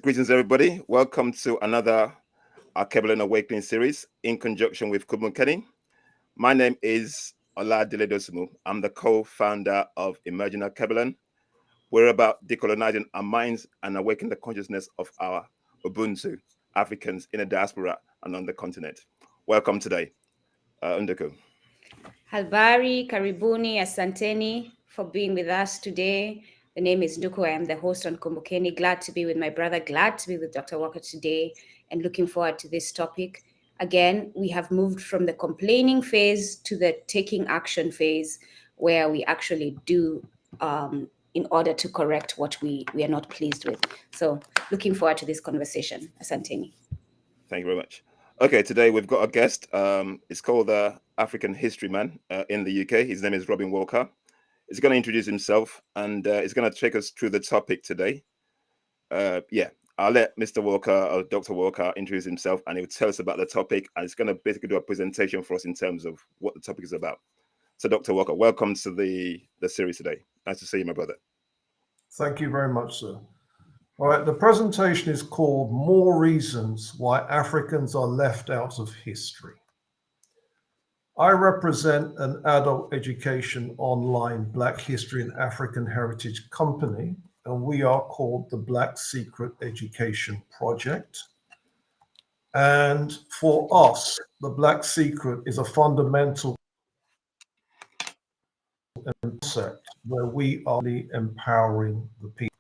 Greetings, everybody. Welcome to another Alkebulan Awakening series in conjunction with Kumbukeni. My name is Oladile. I'm the co-founder of Emerging Alkebulan. We're about decolonizing our minds and awakening the consciousness of our Ubuntu Africans in the diaspora and on the continent. Welcome today, Unduku. Halbari, Karibuni, Asanteni for being with us today. The name is Nduku. I am the host on Kumbukeni. Glad to be with my brother, glad to be with Dr. Walker today, and looking forward to this topic. Again, we have moved from the complaining phase to the taking action phase, where we actually do in order to correct what we are not pleased with. So looking forward to this conversation. Asanteni. Thank you very much. Okay, today we've got a guest. It's called the African History Man in the UK. His name is Robin Walker. He's going to introduce himself and he's going to take us through the topic today. I'll let Mr. Walker or Dr. Walker introduce himself and he'll tell us about the topic, and it's going to basically do a presentation for us in terms of what the topic is about. So Dr. Walker, welcome to the series today. Nice to see you, my brother. Thank you very much, sir. All right, the presentation is called More Reasons Why Africans Are Left Out of History. I represent an adult education online Black History and African Heritage company, and we are called the Black Secret Education Project. And for us, the Black Secret is a fundamental concept where we are empowering the people.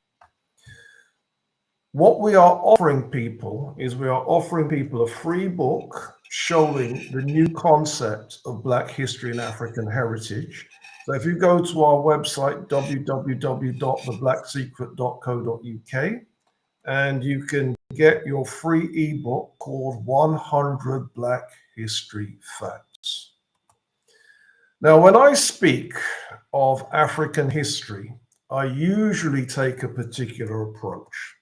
What we are offering people is we are offering people a free book showing the new concept of Black history and African heritage. So if you go to our website, www.theblacksecret.co.uk, and you can get your free ebook called 100 Black History Facts. Now, when I speak of African history, I usually take a particular approach.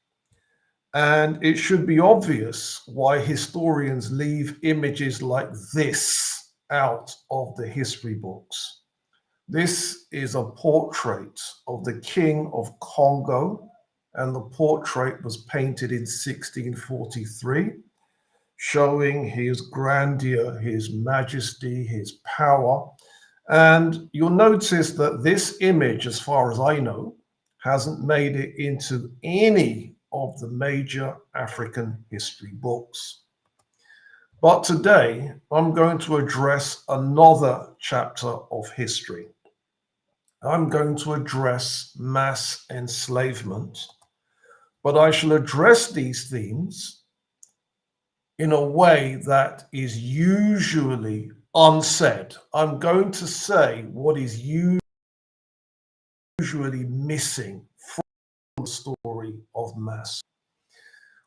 And it should be obvious why historians leave images like this out of the history books. This is a portrait of the King of Congo, and the portrait was painted in 1643, showing his grandeur, his majesty, his power. And you'll notice that this image, as far as I know, hasn't made it into any of the major African history books. But today, I'm going to address another chapter of history. I'm going to address mass enslavement, but I shall address these themes in a way that is usually unsaid. I'm going to say what is usually missing from the story of mass.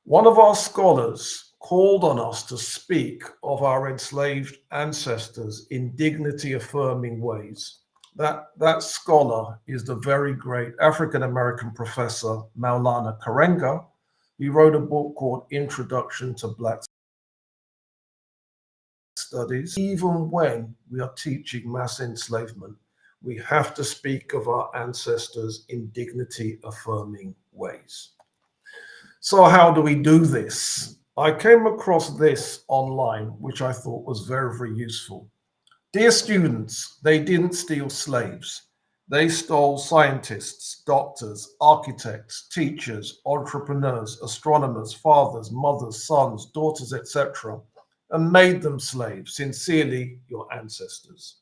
One of our scholars called on us to speak of our enslaved ancestors in dignity-affirming ways. That scholar is the very great African-American professor Maulana Karenga. He wrote a book called Introduction to Black Studies. Even when we are teaching mass enslavement, we have to speak of our ancestors in dignity-affirming ways. So how do we do this? I came across this online, which I thought was very, very useful. Dear students, they didn't steal slaves. They stole scientists, doctors, architects, teachers, entrepreneurs, astronomers, fathers, mothers, sons, daughters, etc., and made them slaves. Sincerely, your ancestors.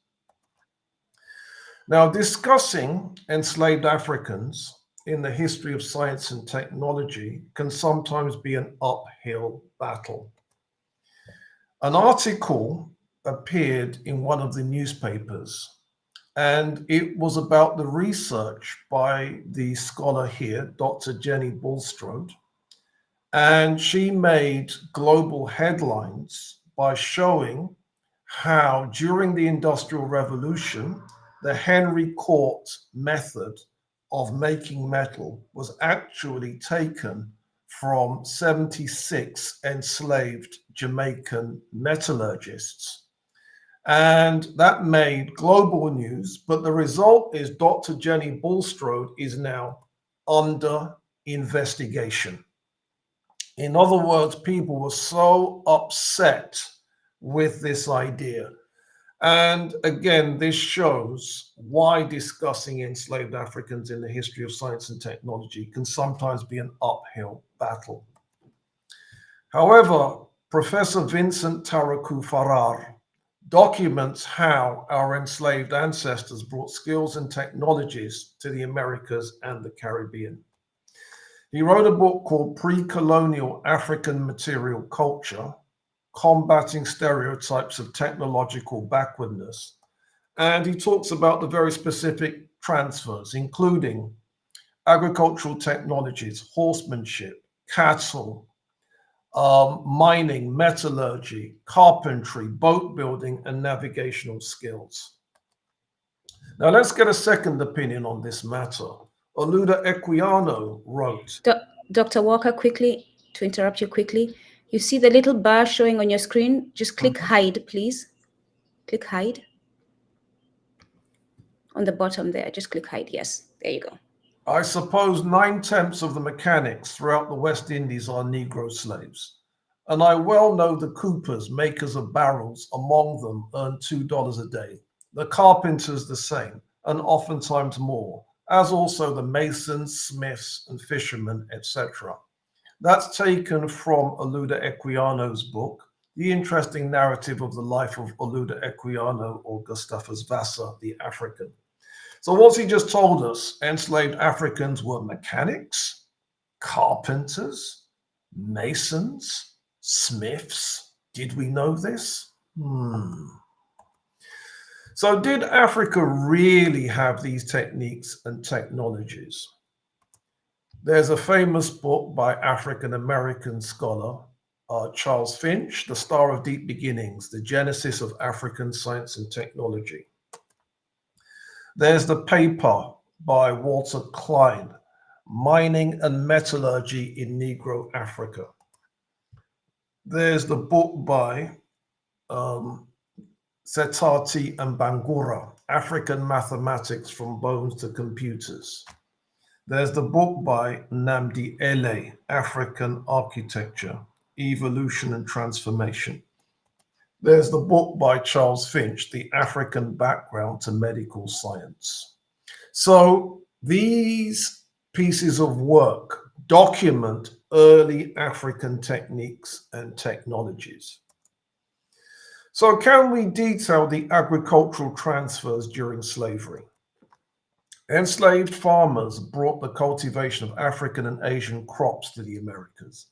Now, discussing enslaved Africans in the history of science and technology can sometimes be an uphill battle. An article appeared in one of the newspapers, and it was about the research by the scholar here, Dr. Jenny Bulstrode, and she made global headlines by showing how during the Industrial Revolution, the Henry Court method of making metal was actually taken from 76 enslaved Jamaican metallurgists. And that made global news, but the result is Dr. Jenny Bulstrode is now under investigation. In other words, people were so upset with this idea. And again, this shows why discussing enslaved Africans in the history of science and technology can sometimes be an uphill battle. However, Professor Vincent Taraku Farrar documents how our enslaved ancestors brought skills and technologies to the Americas and the Caribbean. He wrote a book called Pre-Colonial African Material Culture, Combating Stereotypes of Technological Backwardness. And he talks about the very specific transfers, including agricultural technologies, horsemanship, cattle, mining, metallurgy, carpentry, boat building, and navigational skills. Now let's get a second opinion on this matter. Oluda Equiano wrote. Dr. Walker, quickly, to interrupt you quickly, you see the little bar showing on your screen? Just click hide, please. Click hide. On the bottom there, just click hide. Yes, there you go. I suppose 9/10 of the mechanics throughout the West Indies are Negro slaves. And I well know the coopers, makers of barrels, among them earn $2 a day. The carpenters the same, and oftentimes more, as also the masons, smiths, and fishermen, etc. That's taken from Oluda Equiano's book, The Interesting Narrative of the Life of Oluda Equiano, or Gustavus Vassa, the African. So what's he just told us? Enslaved Africans were mechanics, carpenters, masons, smiths. Did we know this? So did Africa really have these techniques and technologies? There's a famous book by African-American scholar Charles Finch, The Star of Deep Beginnings, The Genesis of African Science and Technology. There's the paper by Walter Klein, Mining and Metallurgy in Negro Africa. There's the book by Setati and Bangura, African Mathematics from Bones to Computers. There's the book by Nnamdi Ele, African Architecture, Evolution and Transformation. There's the book by Charles Finch, The African Background to Medical Science. So these pieces of work document early African techniques and technologies. So can we detail the agricultural transfers during slavery? Enslaved farmers brought the cultivation of African and Asian crops to the Americas.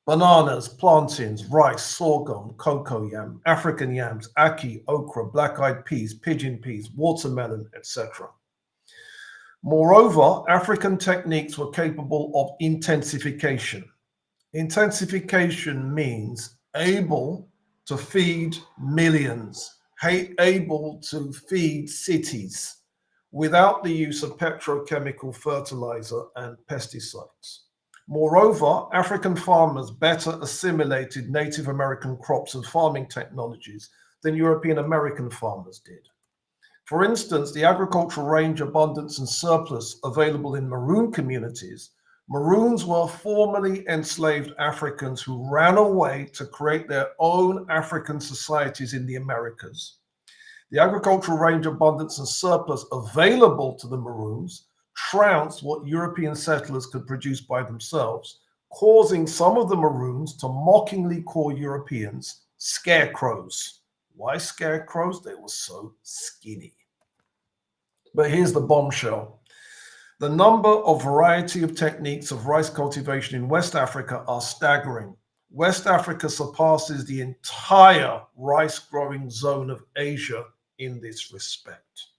Bananas, plantains, rice, sorghum, cocoa yam, African yams, ackee, okra, black-eyed peas, pigeon peas, watermelon, etc. Moreover, African techniques were capable of intensification. Intensification means able to feed millions, able to feed cities without the use of petrochemical fertilizer and pesticides. Moreover, African farmers better assimilated Native American crops and farming technologies than European American farmers did. For instance, the agricultural range, abundance, and surplus available in Maroon communities. Maroons were formerly enslaved Africans who ran away to create their own African societies in the Americas. The agricultural range, abundance, and surplus available to the Maroons trounced what European settlers could produce by themselves, causing some of the Maroons to mockingly call Europeans scarecrows. Why scarecrows? They were so skinny. But here's the bombshell. The number of variety of techniques of rice cultivation in West Africa are staggering. West Africa surpasses the entire rice growing zone of Asia in this respect.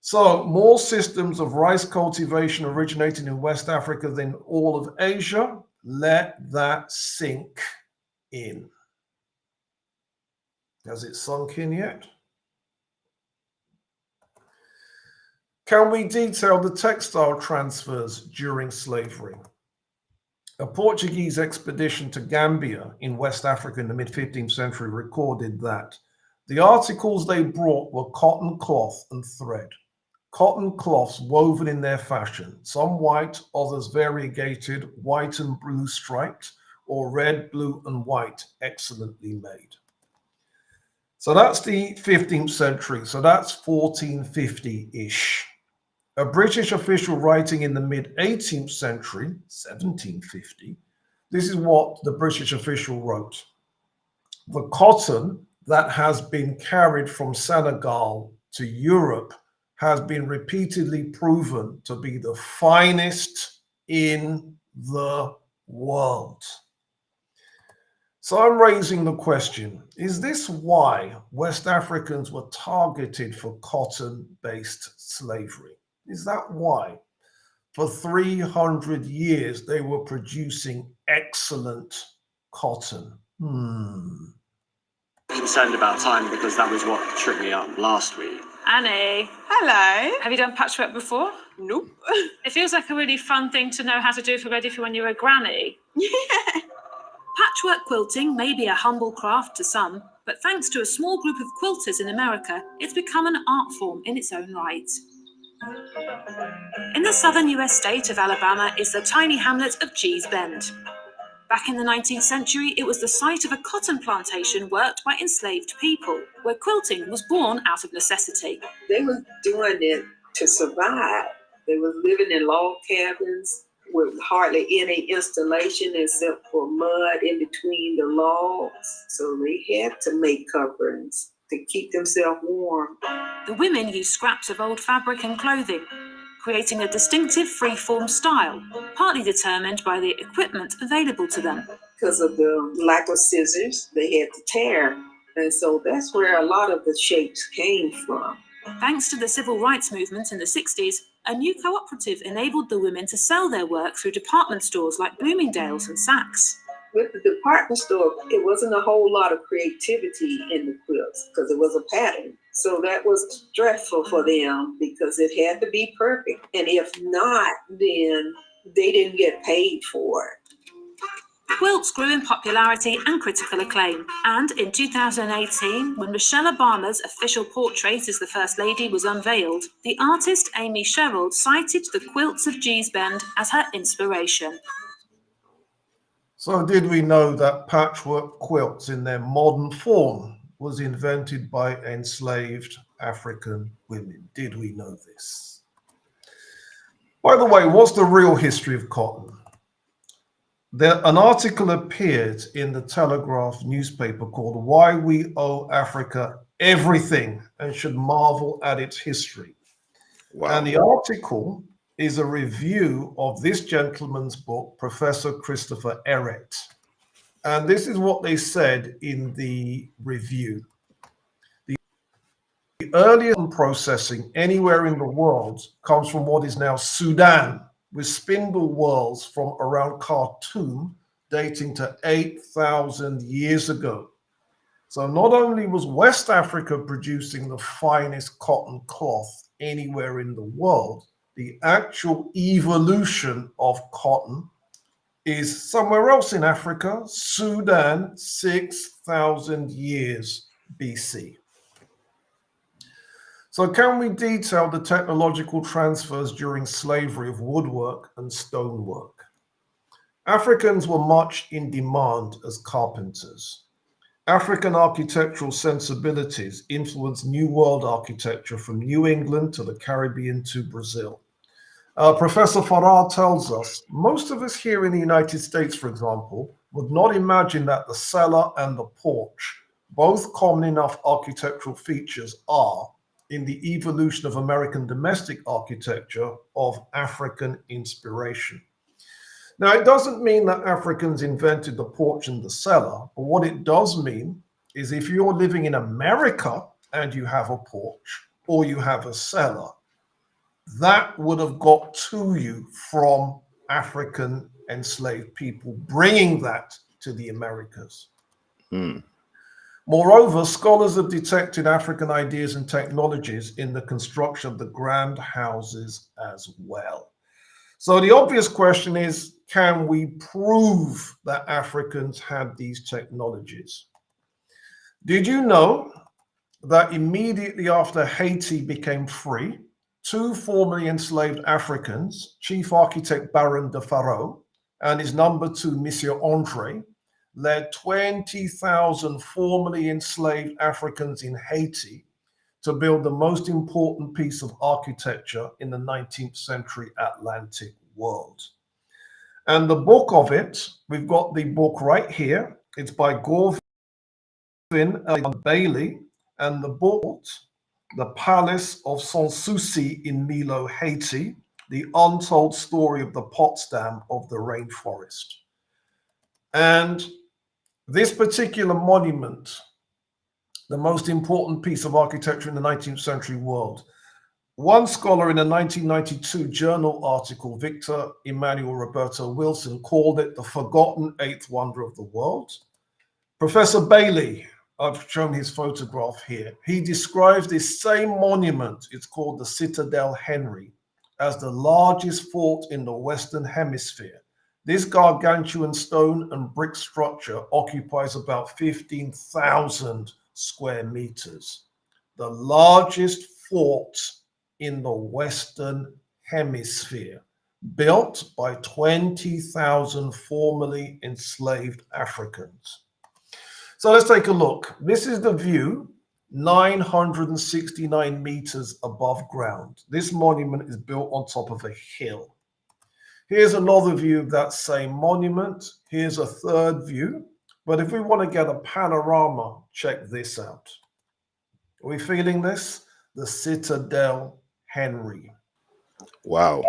So more systems of rice cultivation originating in West Africa than all of Asia. Let that sink in. Has it sunk in yet? Can we detail the textile transfers during slavery? A Portuguese expedition to Gambia in West Africa in the mid-15th century recorded that the articles they brought were cotton cloth and thread. cotton cloths woven in their fashion, some white, others variegated, white and blue striped, or red, blue, and white, excellently made. So that's the 15th century. So that's 1450-ish. A British official writing in the mid-18th century, 1750, this is what the British official wrote. The cotton that has been carried from Senegal to Europe has been repeatedly proven to be the finest in the world. So I'm raising the question, is this why West Africans were targeted for cotton-based slavery? Is that why? For 300 years, they were producing excellent cotton. Concerned about time because that was what tripped me up last week. Annie. Hello. Have you done patchwork before? Nope. It feels like a really fun thing to know how to do for ready for when you're a granny. Yeah. Patchwork quilting may be a humble craft to some, but thanks to a small group of quilters in America, it's become an art form in its own right. In the southern US state of Alabama is the tiny hamlet of Gee's Bend. Back in the 19th century, it was the site of a cotton plantation worked by enslaved people, where quilting was born out of necessity. They were doing it to survive. They were living in log cabins with hardly any installation except for mud in between the logs. So they had to make coverings to keep themselves warm. The women used scraps of old fabric and clothing, creating a distinctive free-form style, partly determined by the equipment available to them. Because of the lack of scissors, they had to tear. And so that's where a lot of the shapes came from. Thanks to the civil rights movement in the 60s, a new cooperative enabled the women to sell their work through department stores like Bloomingdale's and Saks. With the department store, it wasn't a whole lot of creativity in the quilts because it was a pattern. So that was stressful for them because it had to be perfect. And if not, then they didn't get paid for it. Quilts grew in popularity and critical acclaim. And in 2018, when Michelle Obama's official portrait as the First Lady was unveiled, the artist Amy Sherrill cited the quilts of Gee's Bend as her inspiration. So did we know that patchwork quilts in their modern form was invented by enslaved African women? Did we know this? By the way, what's the real history of cotton? An article appeared in the Telegraph newspaper called Why We Owe Africa Everything and Should Marvel at Its History. Wow. And the article is a review of this gentleman's book, Professor Christopher Ehret. And this is what they said in the review. The earliest processing anywhere in the world comes from what is now Sudan, with spindle whorls from around Khartoum dating to 8,000 years ago. So not only was West Africa producing the finest cotton cloth anywhere in the world, the actual evolution of cotton is somewhere else in Africa, Sudan, 6,000 years BC. So can we detail the technological transfers during slavery of woodwork and stonework? Africans were much in demand as carpenters. African architectural sensibilities influenced New World architecture from New England to the Caribbean to Brazil. Professor Farrar tells us, most of us here in the United States, for example, would not imagine that the cellar and the porch, both common enough architectural features, are, in the evolution of American domestic architecture, of African inspiration. Now, it doesn't mean that Africans invented the porch and the cellar, but what it does mean is if you're living in America and you have a porch or you have a cellar, that would have got to you from African enslaved people, bringing that to the Americas. Moreover, scholars have detected African ideas and technologies in the construction of the grand houses as well. So the obvious question is, can we prove that Africans had these technologies? Did you know that immediately after Haiti became free, 2 formerly enslaved Africans, Chief Architect Baron de Faro and his number 2, Monsieur Andre, led 20,000 formerly enslaved Africans in Haiti to build the most important piece of architecture in the 19th century Atlantic world. And the book of it, we've got the book right here. It's by Gorvin Bailey, and the book, The Palace of Sanssouci in Milo, Haiti, the untold story of the Potsdam of the rainforest. And this particular monument, the most important piece of architecture in the 19th century world, one scholar in a 1992 journal article, Victor Emmanuel Roberto Wilson, called it the forgotten eighth wonder of the world. Professor Bailey, I've shown his photograph here, he describes this same monument, it's called the Citadel Henry, as the largest fort in the Western Hemisphere. This gargantuan stone and brick structure occupies about 15,000 square meters, the largest fort in the Western Hemisphere, built by 20,000 formerly enslaved Africans. So let's take a look. This is the view, 969 meters above ground. This monument is built on top of a hill. Here's another view of that same monument. Here's a third view. But if we want to get a panorama, check this out. Are we feeling this? The Citadel Henry. Wow.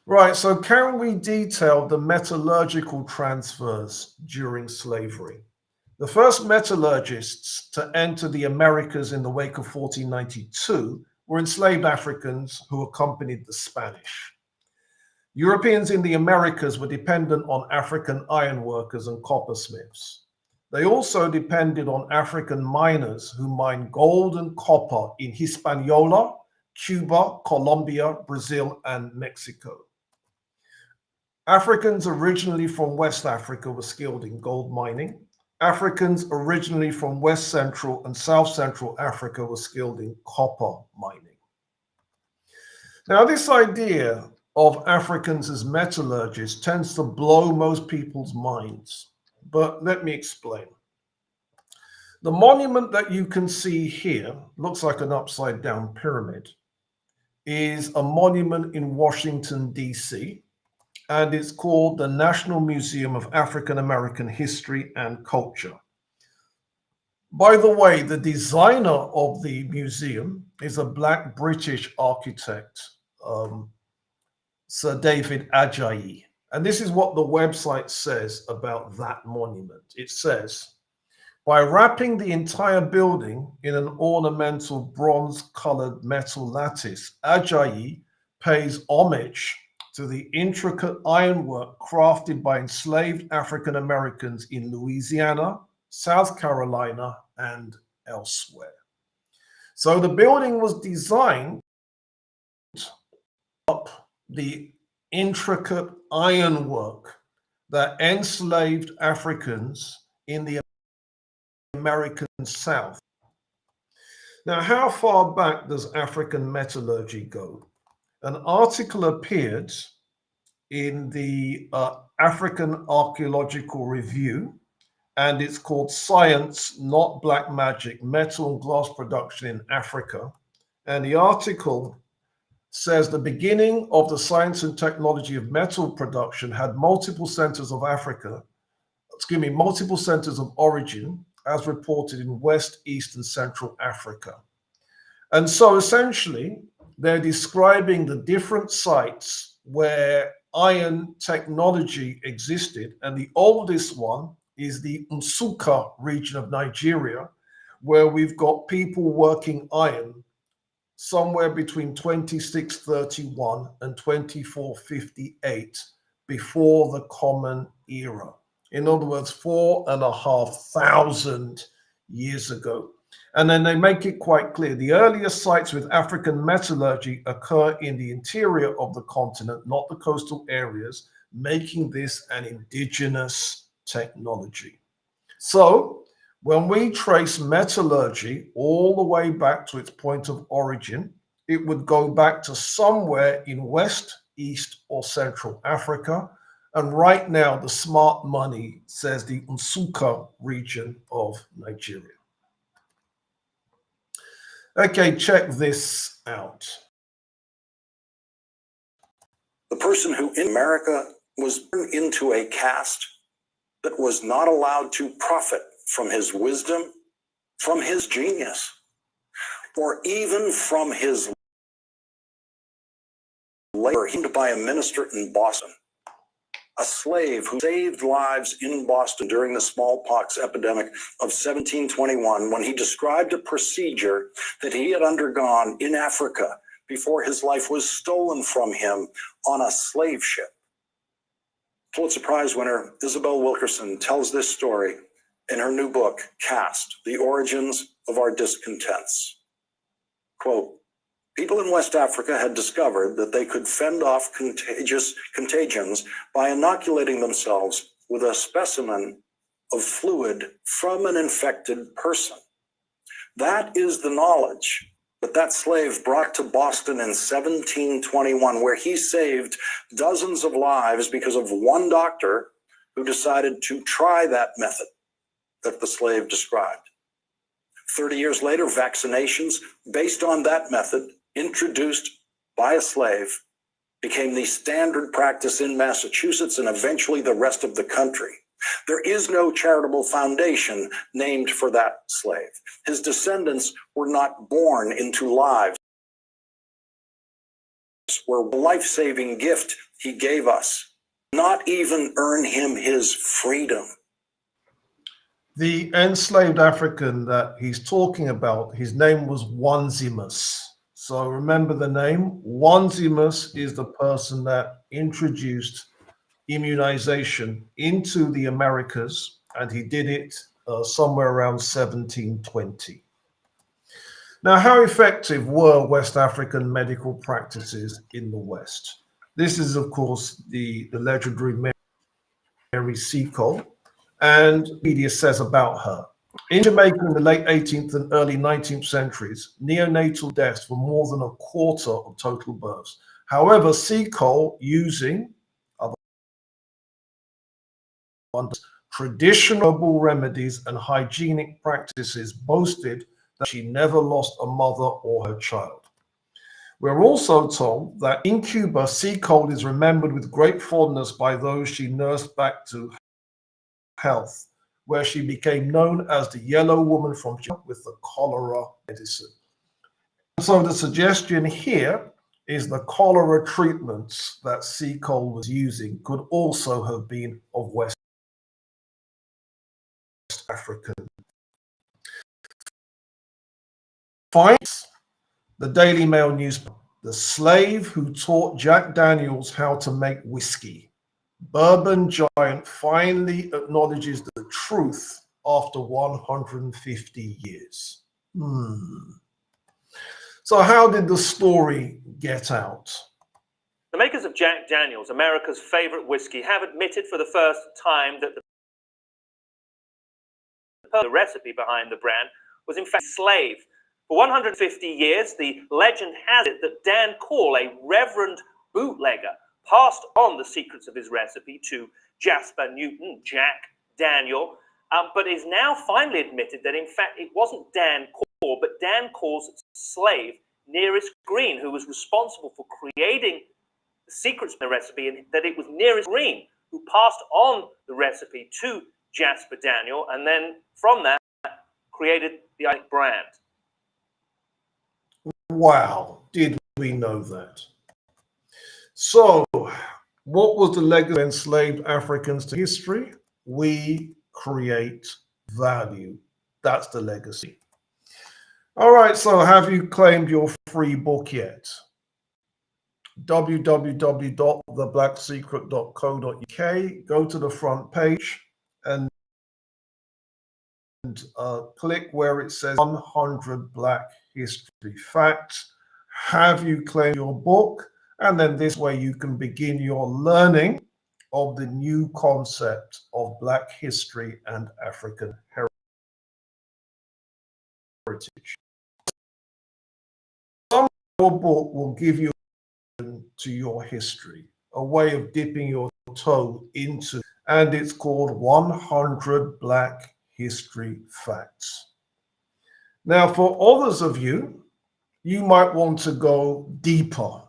Right, so can we detail the metallurgical transfers during slavery? The first metallurgists to enter the Americas in the wake of 1492 were enslaved Africans who accompanied the Spanish. Europeans in the Americas were dependent on African ironworkers and coppersmiths. They also depended on African miners who mined gold and copper in Hispaniola, Cuba, Colombia, Brazil, and Mexico. Africans originally from West Africa were skilled in gold mining. Africans originally from West Central and South Central Africa were skilled in copper mining. Now, this idea of Africans as metallurgists tends to blow most people's minds, but let me explain. The monument that you can see here, looks like an upside down pyramid, is a monument in Washington, D.C., and it's called the National Museum of African American History and Culture. By the way, the designer of the museum is a Black British architect, Sir David Ajayi. And this is what the website says about that monument. It says, by wrapping the entire building in an ornamental bronze-colored metal lattice, Ajayi pays homage to the intricate ironwork crafted by enslaved African Americans in Louisiana, South Carolina, and elsewhere. So the building was designed up the intricate ironwork that enslaved Africans in the American South. Now, how far back does African metallurgy go? An article appeared in the African Archaeological Review, and it's called Science, Not Black Magic, Metal and Glass Production in Africa. And the article says the beginning of the science and technology of metal production had multiple centers of multiple centers of origin, as reported in West, East, and Central Africa. And so essentially, they're describing the different sites where iron technology existed. And the oldest one is the Nsukka region of Nigeria, where we've got people working iron somewhere between 2631 and 2458 before the Common Era. In other words, 4,500 years ago. And then they make it quite clear. The earliest sites with African metallurgy occur in the interior of the continent, not the coastal areas, making this an indigenous technology. So When we trace metallurgy all the way back to its point of origin, it would go back to somewhere in West, East, or Central Africa. And right now, the smart money says the Nsukka region of Nigeria. Okay, check this out. The person who in America was born into a caste that was not allowed to profit from his wisdom, from his genius, or even from his labor, by a minister in Boston. A slave who saved lives in Boston during the smallpox epidemic of 1721 when he described a procedure that he had undergone in Africa before his life was stolen from him on a slave ship. Pulitzer Prize winner Isabel Wilkerson tells this story in her new book, Caste: The Origins of Our Discontents. Quote, people in West Africa had discovered that they could fend off contagions by inoculating themselves with a specimen of fluid from an infected person. That is the knowledge that slave brought to Boston in 1721, where he saved dozens of lives because of one doctor who decided to try that method that the slave described. 30 years later, vaccinations based on that method, introduced by a slave, became the standard practice in Massachusetts and eventually the rest of the country. There is no charitable foundation named for that slave. His descendants were not born into lives where the life-saving gift he gave us, not even earn him his freedom. The enslaved African that he's talking about, his name was Onesimus. So remember the name. Onesimus is the person that introduced immunization into the Americas, and he did it somewhere around 1720. Now, how effective were West African medical practices in the West? This is, of course, the legendary Mary Seacole, and media says about her. In Jamaica in the late 18th and early 19th centuries, neonatal deaths were more than a quarter of total births. However, Seacole, using traditional herbal remedies and hygienic practices, boasted that she never lost a mother or her child. We're also told that in Cuba, Seacole is remembered with great fondness by those she nursed back to health, where she became known as the Yellow Woman from Jamaica with the cholera medicine. So the suggestion here is the cholera treatments that Seacole was using could also have been of West African. Finds the Daily Mail newspaper, the slave who taught Jack Daniels how to make whiskey. Bourbon giant finally acknowledges the truth after 150 years. So how did the story get out? The makers of Jack Daniels, America's favorite whiskey, have admitted for the first time that the recipe behind the brand was in fact slave. For 150 years, the legend has it that Dan Call, a reverend bootlegger, passed on the secrets of his recipe to Jasper Newton, Jack Daniel, but is now finally admitted that in fact it wasn't Dan Call, but Dan Call's slave, Nearest Green, who was responsible for creating the secrets of the recipe, and that it was Nearest Green who passed on the recipe to Jasper Daniel, and then from that created the brand. Wow, did we know that? So, what was the legacy of enslaved Africans to history? We create value. That's the legacy. All right, so have you claimed your free book yet? www.theblacksecret.co.uk. Go to the front page and click where it says 100 Black History Facts. Have you claimed your book? And then this way you can begin your learning of the new concept of Black history and African heritage. heritage. Some book will give you to your history, a way of dipping your toe into, and it's called 100 Black History Facts. Now, for others of you, you might want to go deeper.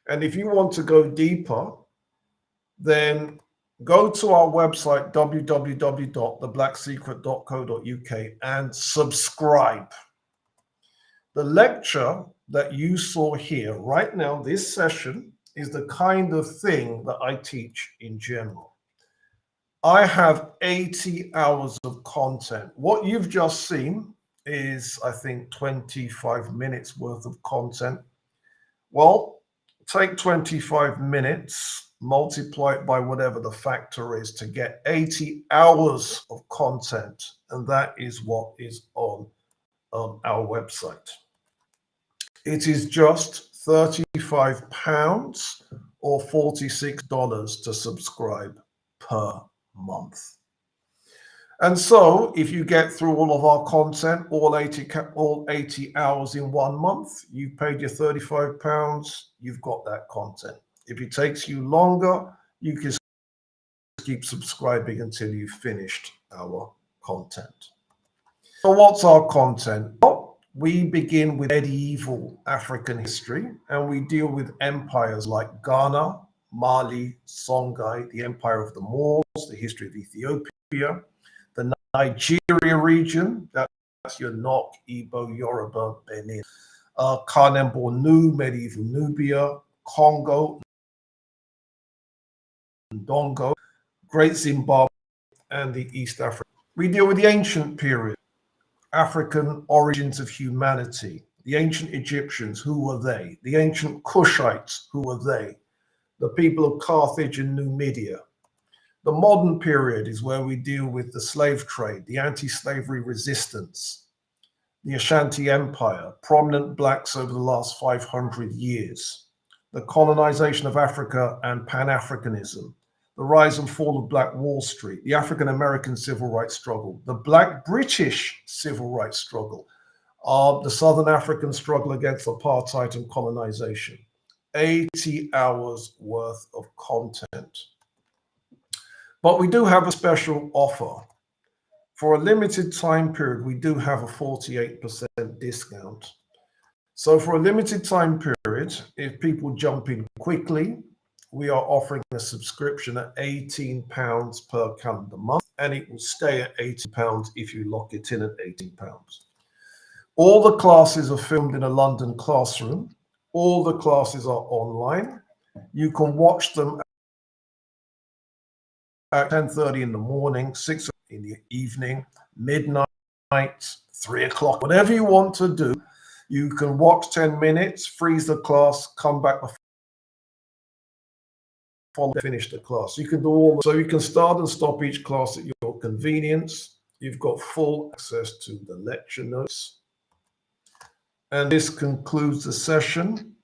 And if you want to go deeper, then go to our website, www.theblacksecret.co.uk, and subscribe. The lecture that you saw here right now, this session, is the kind of thing that I teach in general. I have 80 hours of content. What you've just seen is, I think, 25 minutes worth of content. Well, take 25 minutes, multiply it by whatever the factor is to get 80 hours of content. And that is what is on our website. It is just £35 or $46 to subscribe per month. And so if you get through all of our content, all 80 hours in 1 month, you've paid your £35, you've got that content. If it takes you longer, you can keep subscribing until you've finished our content. So what's our content? Well, we begin with medieval African history, and we deal with empires like Ghana, Mali, Songhai, the Empire of the Moors, the history of Ethiopia, the Nigeria region, that's your Nok, Igbo, Yoruba, Benin, Kanem-Bornu, medieval Nubia, Congo, Ndongo, Great Zimbabwe, and the East Africa. We deal with the ancient period, African origins of humanity, the ancient Egyptians, who were they? The ancient Kushites, who were they? The people of Carthage and Numidia. The modern period is where we deal with the slave trade, the anti-slavery resistance, the Ashanti Empire, prominent blacks over the last 500 years, the colonization of Africa and Pan-Africanism, the rise and fall of Black Wall Street, the African-American civil rights struggle, the Black British civil rights struggle, the Southern African struggle against apartheid and colonization. 80 hours worth of content. But we do have a special offer. For a limited time period, we do have a 48% discount. So for a limited time period, if people jump in quickly, we are offering a subscription at £18 per calendar month, and it will stay at £18 if you lock it in at £18. All the classes are filmed in a London classroom. All the classes are online. You can watch them at 10:30 in the morning, 6 in the evening, midnight, 3 o'clock, whatever you want to do. You can watch 10 minutes, freeze the class, come back finish the class. You can do all, so you can start and stop each class at your convenience. You've got full access to the lecture notes. And this concludes the session.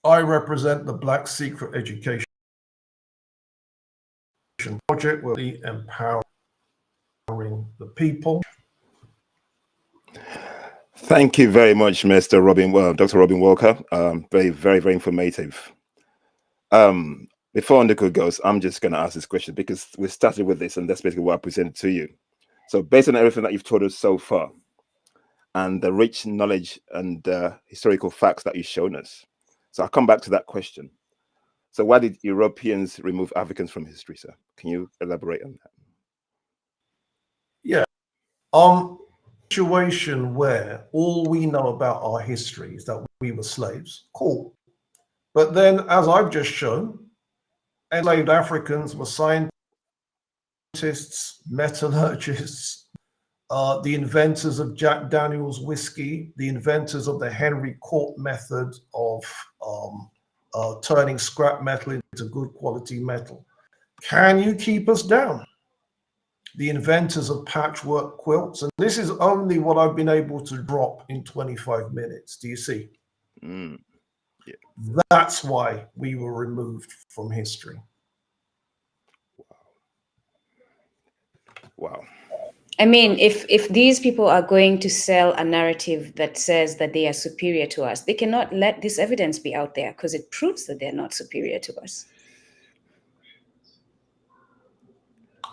I represent the Black Secret Education Project, where we empowering the people. Thank you very much, Mr. Robin, Dr. Robin Walker. Very, very, very informative. Before Ndiko goes, I'm just going to ask this question because we started with this, and that's basically what I presented to you. So based on everything that you've told us so far, and the rich knowledge and historical facts that you've shown us, so I'll come back to that question. So why did Europeans remove Africans from history, sir? Can you elaborate on that? Yeah. Situation where all we know about our history is that we were slaves. Cool. But then, as I've just shown, enslaved Africans were scientists, metallurgists, the inventors of Jack Daniel's whiskey, the inventors of the Henry Court method of turning scrap metal into good quality metal. Can you keep us down? The inventors of patchwork quilts. And this is only what I've been able to drop in 25 minutes. Do you see? Yeah. That's why we were removed from history. Wow. I mean, if these people are going to sell a narrative that says that they are superior to us, they cannot let this evidence be out there because it proves that they're not superior to us.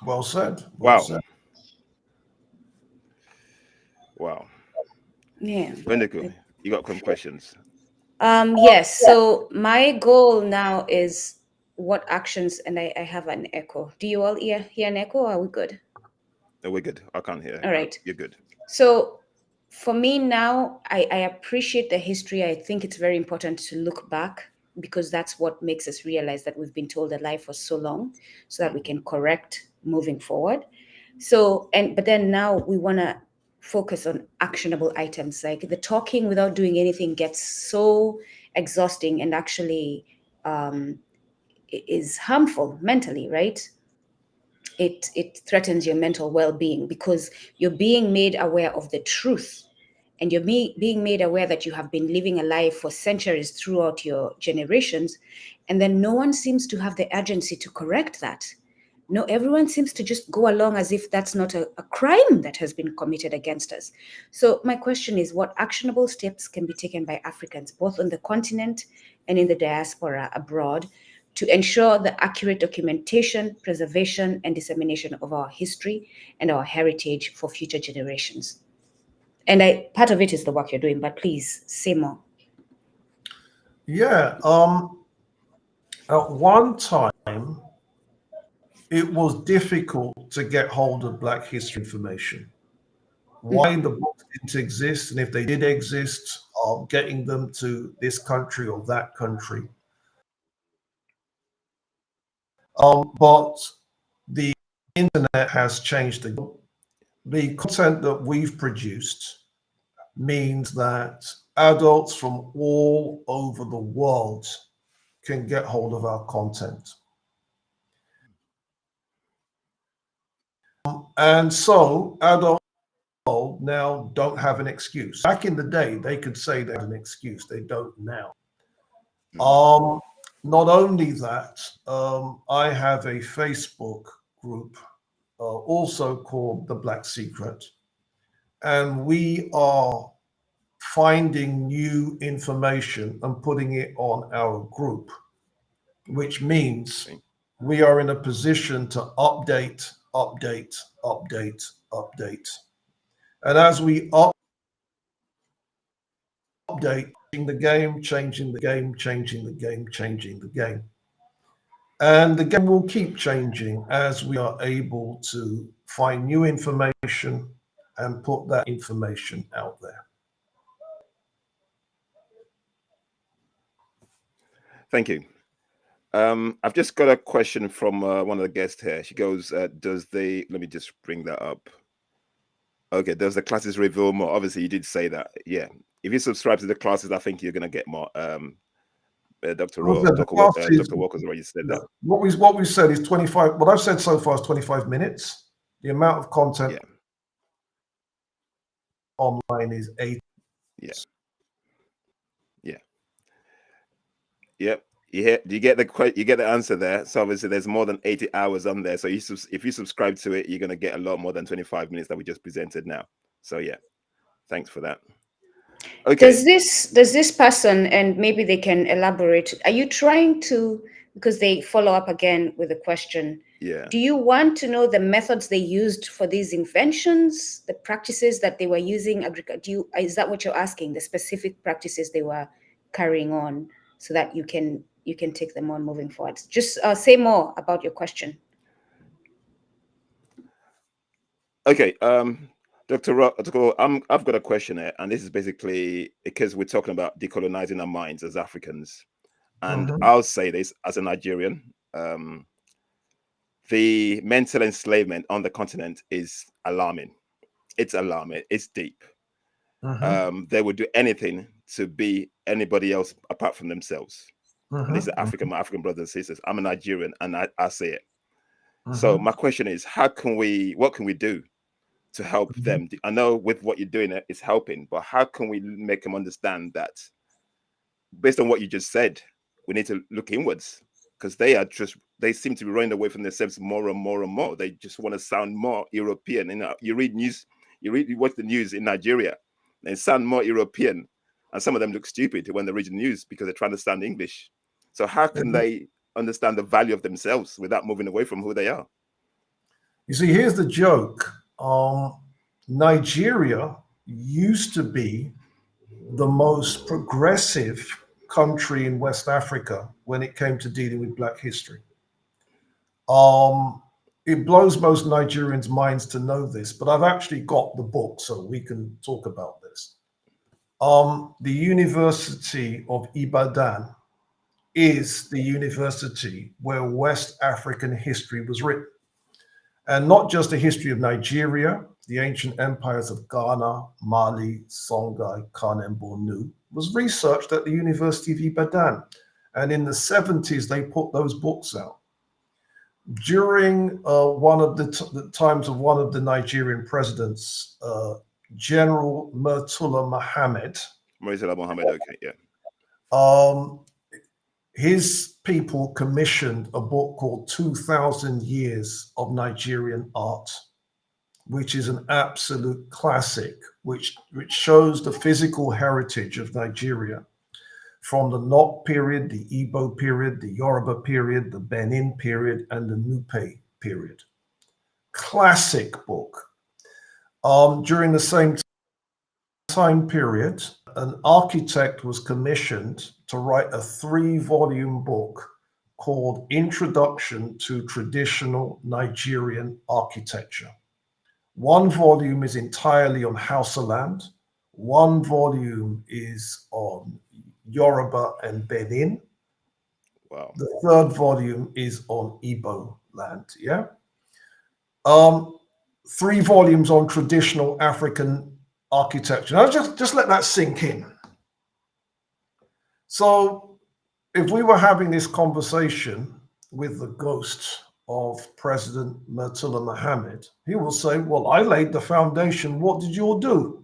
Well said. Well said. Wow. Yeah. Wendigo, you got some questions? Yes. So my goal now is what actions, and I have an echo. Do you all hear an echo? Or are we good? No, we're good. I can't hear. All right. You're good. So for me now, I appreciate the history. I think it's very important to look back because that's what makes us realize that we've been told a lie for so long so that we can correct moving forward. So, but then now we want to focus on actionable items. Like the talking without doing anything gets so exhausting and actually is harmful mentally, right? It threatens your mental well-being because you're being made aware of the truth, and you're being made aware that you have been living a life for centuries throughout your generations, and then no one seems to have the urgency to correct that. No, everyone seems to just go along as if that's not a crime that has been committed against us. So my question is, what actionable steps can be taken by Africans, both on the continent and in the diaspora abroad, to ensure the accurate documentation, preservation, and dissemination of our history and our heritage for future generations? And part of it is the work you're doing, but please say more. Yeah. At one time, it was difficult to get hold of Black history information. Why the books didn't exist, and if they did exist, getting them to this country or that country. But the internet has changed the content that we've produced means that adults from all over the world can get hold of our content. And so adults now don't have an excuse. Back in the day, they could say they had an excuse. They don't now. Not only that, I have a Facebook group also called The Black Secret, and we are finding new information and putting it on our group, which means we are in a position to update. And as we update, the game, changing the game, changing the game, changing the game. And the game will keep changing as we are able to find new information and put that information out there. Thank you. I've just got a question from one of the guests here. She goes, let me just bring that up. Okay, does the classes reveal more? Obviously, you did say that. Yeah. If you subscribe to the classes, I think you're going to get more. Dr. Walker's already said that. What we said is 25. What I've said so far is 25 minutes. The amount of content online is 8. Yeah. Yep. Do you get the answer there? So obviously, there's more than 80 hours on there. So if you subscribe to it, you're going to get a lot more than 25 minutes that we just presented now. So yeah, thanks for that. Okay. Does this person, and maybe they can elaborate, are you trying to, because they follow up again with a question, do you want to know the methods they used for these inventions, the practices that they were using? Is that what you're asking, the specific practices they were carrying on, so that you can take them on moving forward? Just say more about your question. Okay. Dr. Rock, I've got a question here, and this is basically because we're talking about decolonizing our minds as Africans. And I'll say this as a Nigerian, the mental enslavement on the continent is alarming. It's alarming. It's deep. They would do anything to be anybody else apart from themselves. And these are my African brothers and sisters. I'm a Nigerian, and I say it. So my question is, what can we do to help them? I know with what you're doing, it's helping, but how can we make them understand that, based on what you just said, we need to look inwards because they seem to be running away from themselves more and more and more. They just want to sound more European. You watch the news in Nigeria, they sound more European, and some of them look stupid when they read the news because they're trying to sound English. So how can they understand the value of themselves without moving away from who they are? You see, here's the joke. Nigeria used to be the most progressive country in West Africa when it came to dealing with Black history. It blows most Nigerians' minds to know this, but I've actually got the book, so we can talk about this. The University of Ibadan is the university where West African history was written. And not just the history of Nigeria, the ancient empires of Ghana, Mali, Songhai, Kanem, Bornu, was researched at the University of Ibadan. And in the 70s, they put those books out. During one of the times of one of the Nigerian presidents, General Murtala Mohammed. Murtala Mohammed, okay, yeah. His people commissioned a book called 2000 Years of Nigerian Art, which is an absolute classic, which shows the physical heritage of Nigeria from the Nok period, the Igbo period, the Yoruba period, the Benin period, and the Nupe period. Classic book. During the same time period, an architect was commissioned to write a 3-volume book called Introduction to Traditional Nigerian Architecture. 1 volume is entirely on Hausa land. 1 volume is on Yoruba and Benin. Wow. The 3rd volume is on Igbo land, yeah? 3 volumes on traditional African architecture. Now just let that sink in. So if we were having this conversation with the ghost of President Murtala Mohammed, he will say, well, I laid the foundation. What did you all do?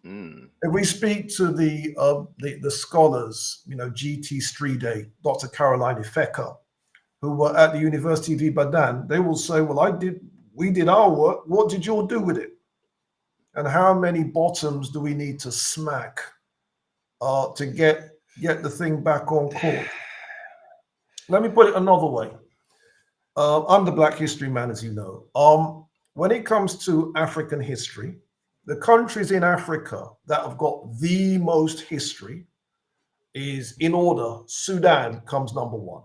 If we speak to the scholars, G.T. Stride, Dr. Caroline Ifeka, who were at the University of Ibadan, they will say, well, we did our work. What did you all do with it? And how many bottoms do we need to smack to get the thing back on course? Let me put it another way. I'm the Black history man, as you know. When it comes to African history, the countries in Africa that have got the most history is, in order, Sudan comes number 1.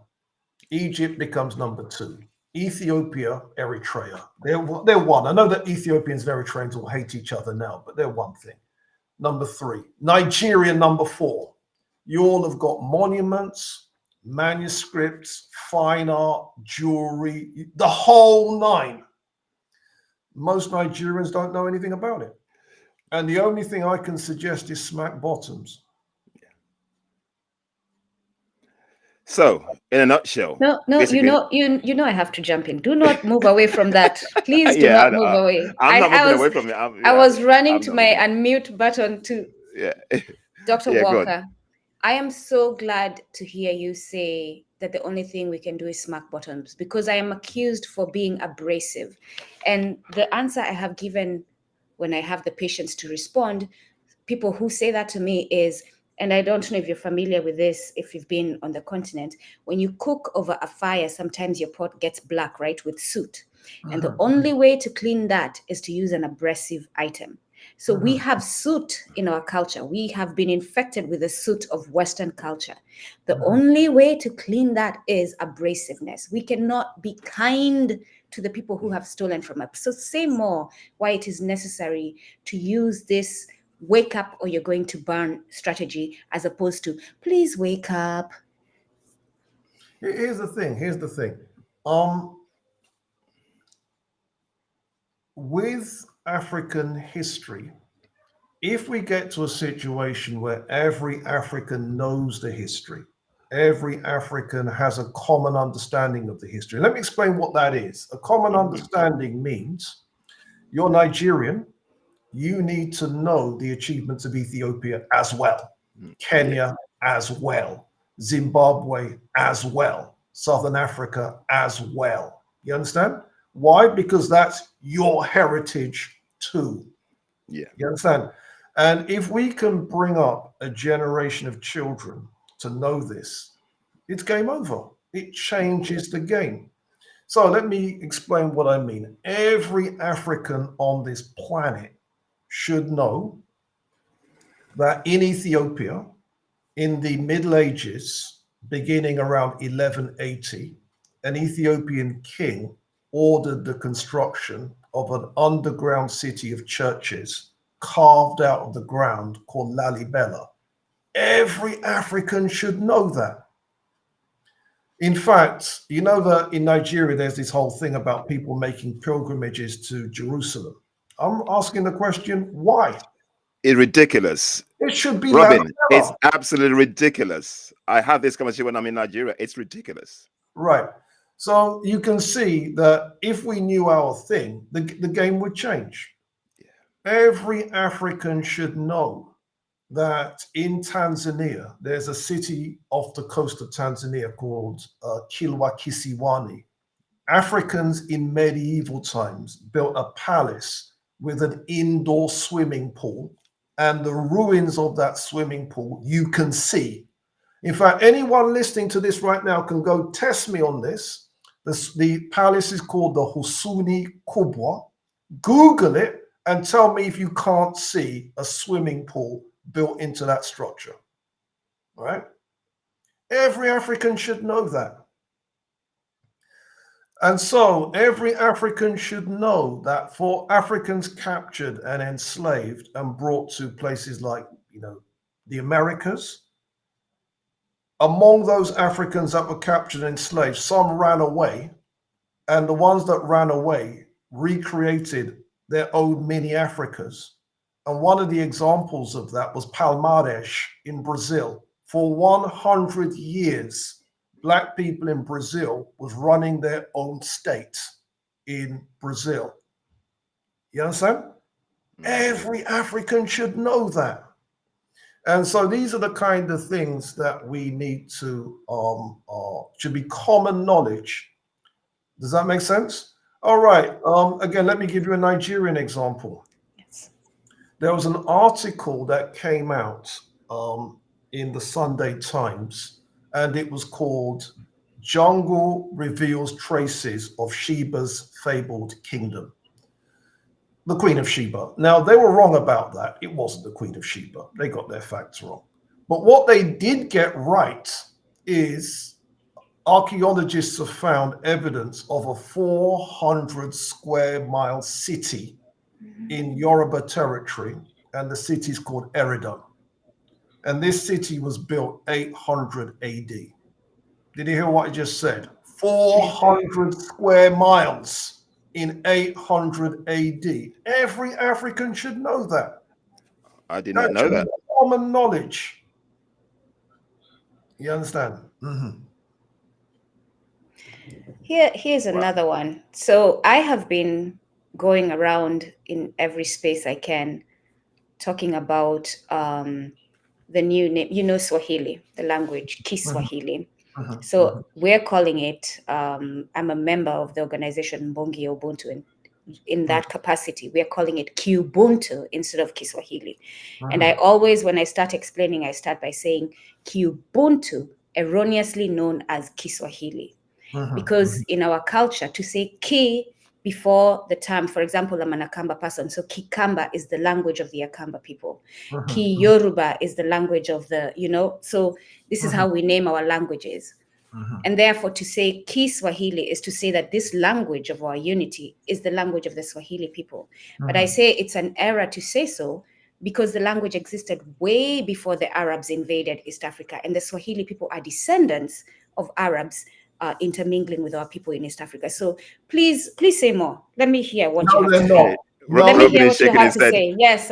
Egypt becomes number 2. Ethiopia, Eritrea. They're one. I know that Ethiopians and Eritreans will hate each other now, but they're one thing. Number 3. Nigeria, number 4. You all have got monuments, manuscripts, fine art, jewelry, the whole 9. Most Nigerians don't know anything about it. And the only thing I can suggest is smack bottoms. So, in a nutshell, No, you know, I have to jump in. Do not move away from that. Please do not move away. I'm not moving away from it. I was running to my unmute button to Dr. Walker. I am so glad to hear you say that the only thing we can do is smack bottoms, because I am accused for being abrasive. And the answer I have given when I have the patience to respond, people who say that to me is, and I don't know if you're familiar with this, if you've been on the continent, when you cook over a fire, sometimes your pot gets black, right, with soot. And the only way to clean that is to use an abrasive item. So we have soot in our culture. We have been infected with the soot of Western culture. The only way to clean that is abrasiveness. We cannot be kind to the people who have stolen from us. So say more why it is necessary to use this wake up or you're going to burn strategy, as opposed to please wake up. Here's the thing. With African history, if we get to a situation where every African knows the history, every African has a common understanding of the history. Let me explain what that is. A common understanding means you're Nigerian, you need to know the achievements of Ethiopia as well, Kenya as well, Zimbabwe as well. Southern Africa as well. You understand? Why? Because that's your heritage too. Yeah. You understand? And if we can bring up a generation of children to know this, it's game over. It changes the game. So let me explain what I mean. Every African on this planet should know that in Ethiopia, in the Middle Ages, beginning around 1180, an Ethiopian king ordered the construction of an underground city of churches carved out of the ground called Lalibela. Every African should know that. In fact, you know that in Nigeria, there's this whole thing about people making pilgrimages to Jerusalem. I'm asking the question, why? It's ridiculous. It should be Robin, Lalibela. it's absolutely ridiculous. I have this conversation when I'm in Nigeria. It's ridiculous. Right. So you can see that if we knew our thing, the game would change. Yeah. Every African should know that in Tanzania, there's a city off the coast of Tanzania called Kilwa Kisiwani. Africans in medieval times built a palace with an indoor swimming pool, and the ruins of that swimming pool you can see. In fact, anyone listening to this right now can go test me on this. The palace is called the Husuni Kubwa. Google it and tell me if you can't see a swimming pool built into that structure. All right? Every African should know that. And so every African should know that for Africans captured and enslaved and brought to places like, the Americas, among those Africans that were captured and enslaved, some ran away, and the ones that ran away recreated their own mini Africas. And one of the examples of that was Palmares in Brazil. For 100 years, Black people in Brazil was running their own state in Brazil. You understand? Every African should know that. And so these are the kind of things that we need to, should be common knowledge. Does that make sense? All right. Again, let me give you a Nigerian example. Yes. There was an article that came out in the Sunday Times, and it was called Jungle Reveals Traces of Sheba's Fabled Kingdom. The Queen of Sheba. Now, they were wrong about that. It wasn't the Queen of Sheba. They got their facts wrong. But what they did get right is archaeologists have found evidence of a 400 square mile city in Yoruba territory, and the city is called Eridan. And this city was built 800 AD. Did you hear what I just said? 400 square miles in 800 AD. Every African should know that. I did not know that. Common knowledge. You understand? Mm-hmm. Here's another one. So I have been going around in every space I can, talking about the new name, Swahili, the language, Kiswahili. So we're calling it, I'm a member of the organization Mbongi Ubuntu, and in that capacity, we're calling it Kubuntu instead of Kiswahili. And I always, when I start explaining, I start by saying Kubuntu, erroneously known as Kiswahili. Because in our culture, to say Ki before the term, for example, I'm an Akamba person, so Kikamba is the language of the Akamba people. Ki Yoruba is the language of the, so this is how we name our languages. And therefore, to say Kiswahili is to say that this language of our unity is the language of the Swahili people. But I say it's an error to say so, because the language existed way before the Arabs invaded East Africa, and the Swahili people are descendants of Arabs intermingling with our people in East Africa. So please say more. Let me hear what you have to say. Let me hear what you have to say. Yes,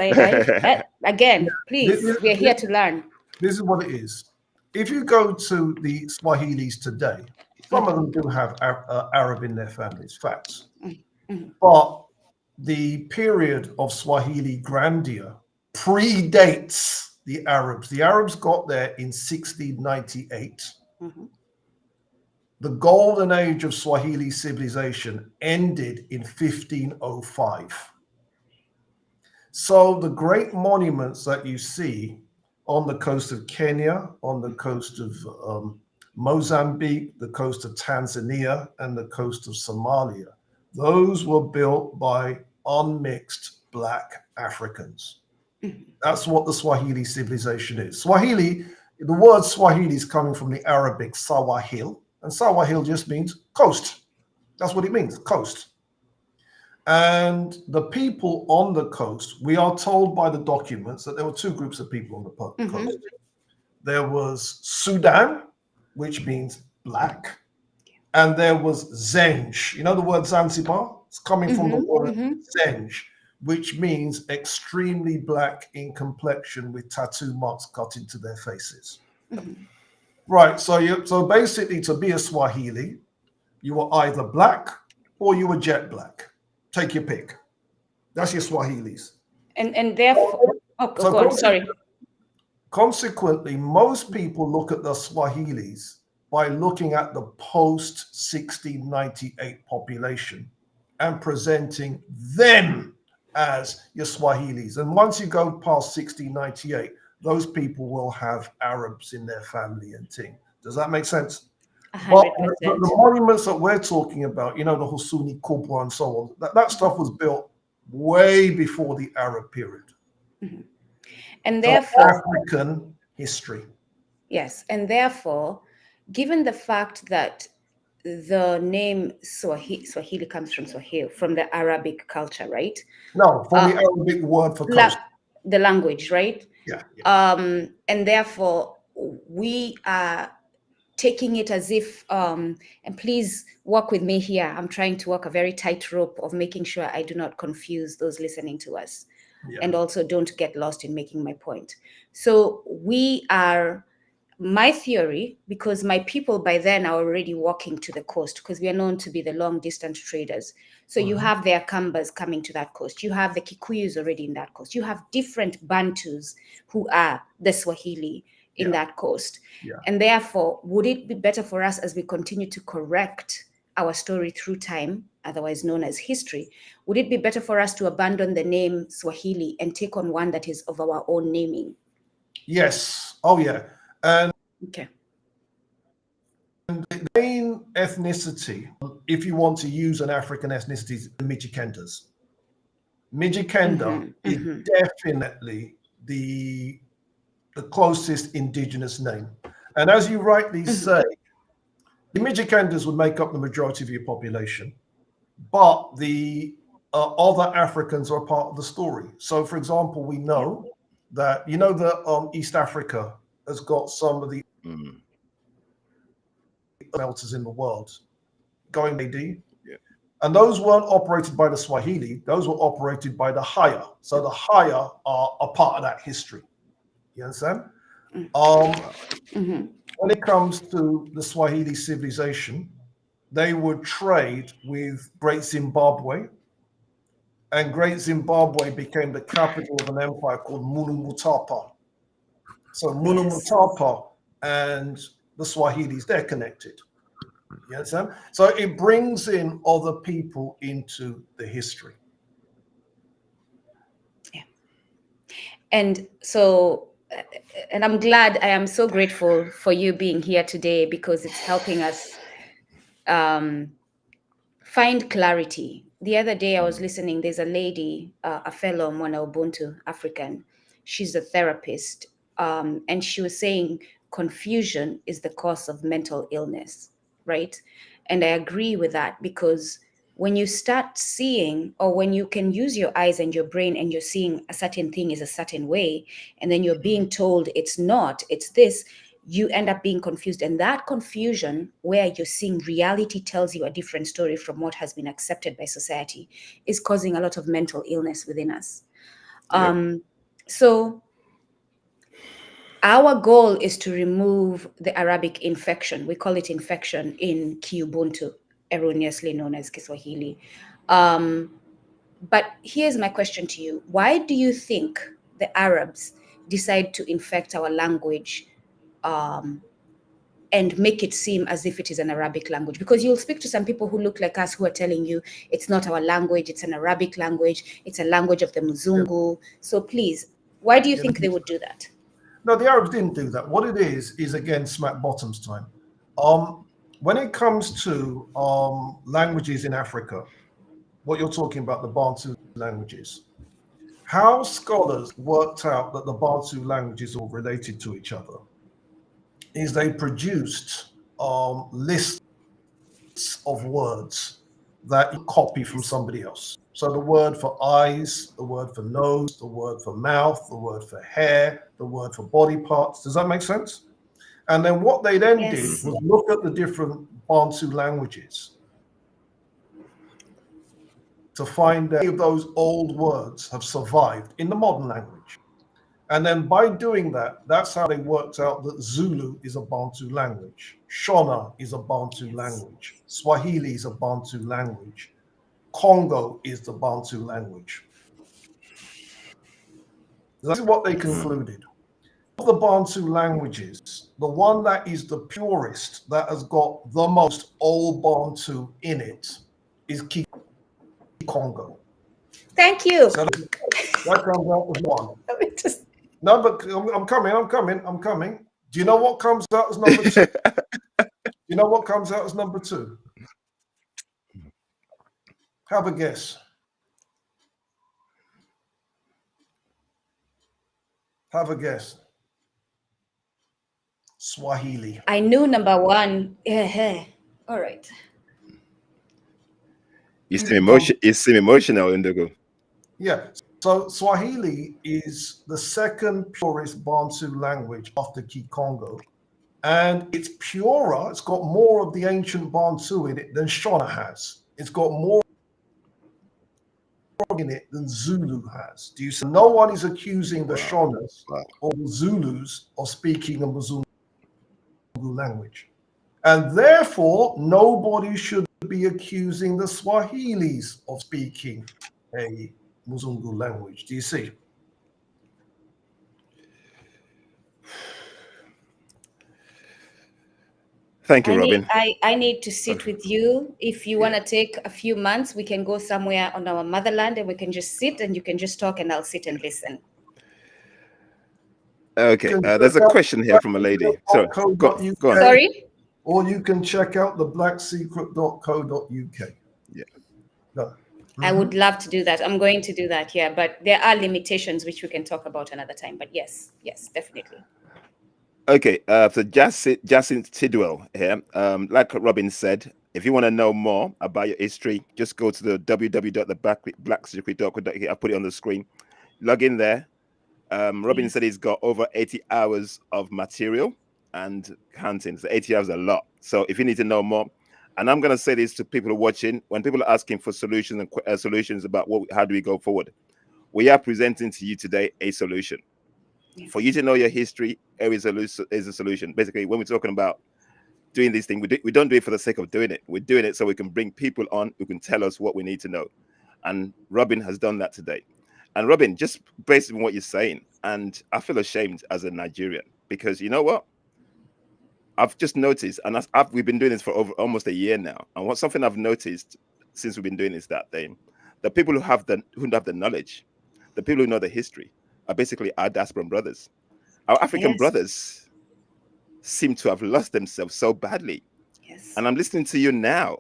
again, please, we're here to learn. This is what it is. If you go to the Swahilis today, some of them do have Arab in their families, facts. But the period of Swahili grandeur predates the Arabs. The Arabs got there in 1698. the golden age of Swahili civilization ended in 1505. So the great monuments that you see on the coast of Kenya, on the coast of Mozambique, the coast of Tanzania, and the coast of Somalia, those were built by unmixed Black Africans. That's what the Swahili civilization is. Swahili, the word Swahili is coming from the Arabic Sawahil, and Sawahil just means coast. That's what it means, coast. And the people on the coast, we are told by the documents that there were two groups of people on the coast. There was Sudan, which means black, and there was Zenj. You know the word Zanzibar? It's coming from the word Zenj, which means extremely black in complexion with tattoo marks cut into their faces. Right, so basically to be a Swahili, you were either black or you were jet black. Take your pick. That's your Swahilis. And therefore, go on, sorry. Consequently, most people look at the Swahilis by looking at the post-1698 population and presenting them as your Swahilis. And once you go past 1698, those people will have Arabs in their family and thing. Does that make sense? 100%. But the monuments that we're talking about, you know, the Husuni Kubwa and so on, that stuff was built way before the Arab period. And therefore, African history. Yes, and therefore, given the fact that the name Swahili comes from Swahili, from the Arabic culture, right? No, from the Arabic word for coast. The language, right? Yeah. And therefore, we are taking it as if, and please work with me here. I'm trying to walk a very tight rope of making sure I do not confuse those listening to us. And also don't get lost in making my point. So we are, my theory, because my people by then are already walking to the coast, because we are known to be the long distance traders. So you have the Akambas coming to that coast. You have the Kikuyus already in that coast. You have different Bantus who are the Swahili in that coast. And therefore, would it be better for us as we continue to correct our story through time, otherwise known as history, would it be better for us to abandon the name Swahili and take on one that is of our own naming? Yes. Oh, yeah. And okay. And the main ethnicity, if you want to use an African ethnicity, is the Mijikendas. Mijikenda is definitely the closest indigenous name. And as you rightly say, the Mijikendas would make up the majority of your population, but the other Africans are part of the story. So, for example, we know that, you know, that East Africa has got some of the smelters in the world going AD. And those weren't operated by the Swahili, those were operated by the Haya. So the Haya are a part of that history. You understand? When it comes to the Swahili civilization, they would trade with Great Zimbabwe, and Great Zimbabwe became the capital of an empire called Monumental. So Monumental and the Swahilis, they're connected. You understand? So it brings in other people into the history. Yeah. And so, and I'm glad, I am so grateful for you being here today, because it's helping us find clarity. The other day I was listening, there's a lady, a fellow Mwana Ubuntu African, she's a therapist, and she was saying confusion is the cause of mental illness, right? And I agree with that, because when you start seeing, or when you can use your eyes and your brain and you're seeing a certain thing is a certain way, and then you're being told it's not, it's this, you end up being confused. And that confusion, where you're seeing reality tells you a different story from what has been accepted by society, is causing a lot of mental illness within us. So our goal is to remove the Arabic infection. We call it infection in Kiubuntu, erroneously known as Kiswahili. But here's my question to you. Why do you think the Arabs decide to infect our language and make it seem as if it is an Arabic language, because you'll speak to some people who look like us who are telling you it's not our language, it's an Arabic language, it's a language of the Muzungu. So please, why do you think they would do that? No, the Arabs didn't do that. What it is again, smack bottoms time. When it comes to languages in Africa, what you're talking about, the Bantu languages, how scholars worked out that the Bantu languages are related to each other is they produced lists of words that you copy from somebody else. So the word for eyes, the word for nose, the word for mouth, the word for hair, the word for body parts. Does that make sense? And then what they then did was look at the different Bantu languages to find that any of those old words have survived in the modern language. And then by doing that, that's how they worked out that Zulu is a Bantu language, Shona is a Bantu language, Swahili is a Bantu language, Congo is the Bantu language. That's what they concluded. Of the Bantu languages, the one that is the purest, that has got the most old Bantu in it, is Congo. Thank you. So that comes out as one. No, but I'm coming. Do you know what comes out as number two? Do you know what comes out as number two? Have a guess. Have a guess. Swahili. I knew number one. All right. You seem emotional, Indigo. Yeah. So Swahili is the second purest Bantu language after Kikongo. And it's purer, it's got more of the ancient Bantu in it than Shona has. It's got more in it than Zulu has. Do you see? No one is accusing the Shonas or the Zulus of speaking a Muzungu language. And therefore, nobody should be accusing the Swahilis of speaking a Muzungu language. Do you see? Thank you, Robin. I need to sit with you. If you want to take a few months, we can go somewhere on our motherland and we can just sit and you can just talk and I'll sit and listen. Okay, there's a question here from a lady. Sorry, go on. Sorry? Or you can check out the blacksecret.co.uk. Yeah. No. I would love to do that. I'm going to do that, yeah. But there are limitations which we can talk about another time. But yes, definitely. Okay, so Jacinth Tidwell here. Like Robin said, if you want to know more about your history, just go to the www.blacksecret.co.uk. I'll put it on the screen. Log in there. Robin said he's got over 80 hours of material and counting. So 80 hours is a lot. So if you need to know more, and I'm going to say this to people watching, when people are asking for solutions and solutions about how do we go forward, we are presenting to you today a solution. Yes. For you to know your history, there is a solution. Basically, when we're talking about doing this thing, we don't do it for the sake of doing it. We're doing it so we can bring people on who can tell us what we need to know. And Robin has done that today. And Robin, just based on what you're saying, and I feel ashamed as a Nigerian, because you know what? I've just noticed, and we've been doing this for over almost a year now. And something I've noticed since we've been doing this, that the people who have the knowledge, the people who know the history, are basically our diaspora brothers. Our African brothers seem to have lost themselves so badly. Yes. And I'm listening to you now.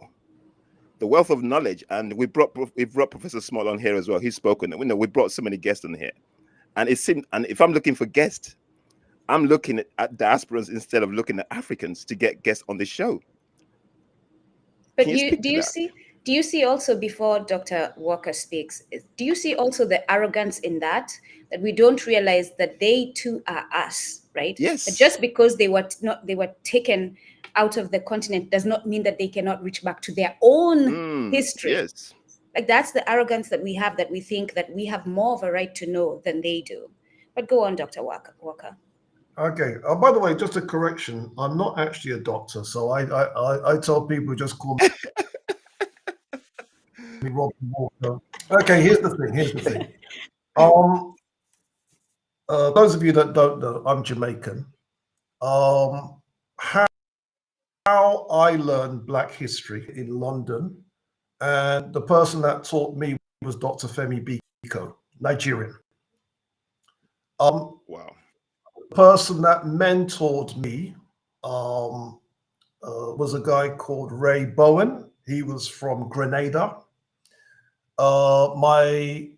The wealth of knowledge, and we've brought Professor Small on here as well. He's spoken. We brought so many guests on here, and it seemed. And if I'm looking for guests, I'm looking at diasporans instead of looking at Africans to get guests on the show. But do you see also, before Dr. Walker speaks, do you see also the arrogance in that we don't realize that they too are us, right? Yes. That just because they were taken out of the continent does not mean that they cannot reach back to their own history. Yes. Like that's the arrogance that we have, that we think that we have more of a right to know than they do. But go on, Dr. Walker. Okay. By the way, just a correction. I'm not actually a doctor, so I tell people just call me Robin Walker. Okay, here's the thing. Those of you that don't know, I'm Jamaican. How how I learned Black history in London, and the person that taught me was Dr. Femi Biko, Nigerian. Wow. The person that mentored me was a guy called Ray Bowen. He was from Grenada. My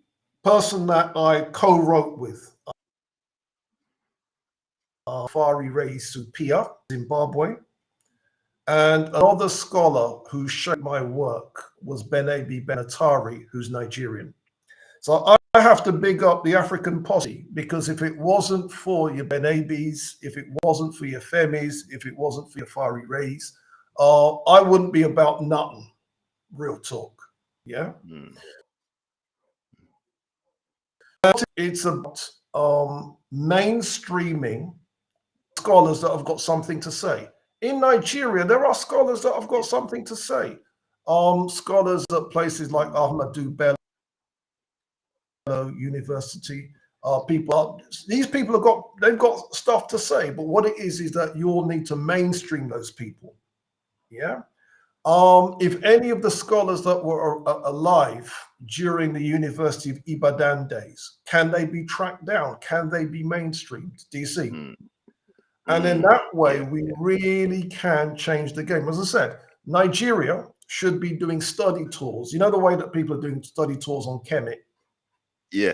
person that I co-wrote with, Fari Ray Supia, Zimbabwe. And another scholar who shaped my work was Benebi Benatari, who's Nigerian. So I have to big up the African posse, because if it wasn't for your Benebis, if it wasn't for your Femis, if it wasn't for your Fari Rays, I wouldn't be about nothing. Real talk. Yeah. It's about mainstreaming scholars that have got something to say. In Nigeria, there are scholars that have got something to say. Scholars at places like Ahmadu Bello University, these people they've got stuff to say, but what it is that you all need to mainstream those people. Yeah. If any of the scholars that were alive during the University of Ibadan days, can they be tracked down? Can they be mainstreamed? Do you see? And in that way, we really can change the game. As I said, Nigeria should be doing study tours. You know the way that people are doing study tours on Kemet? Yeah.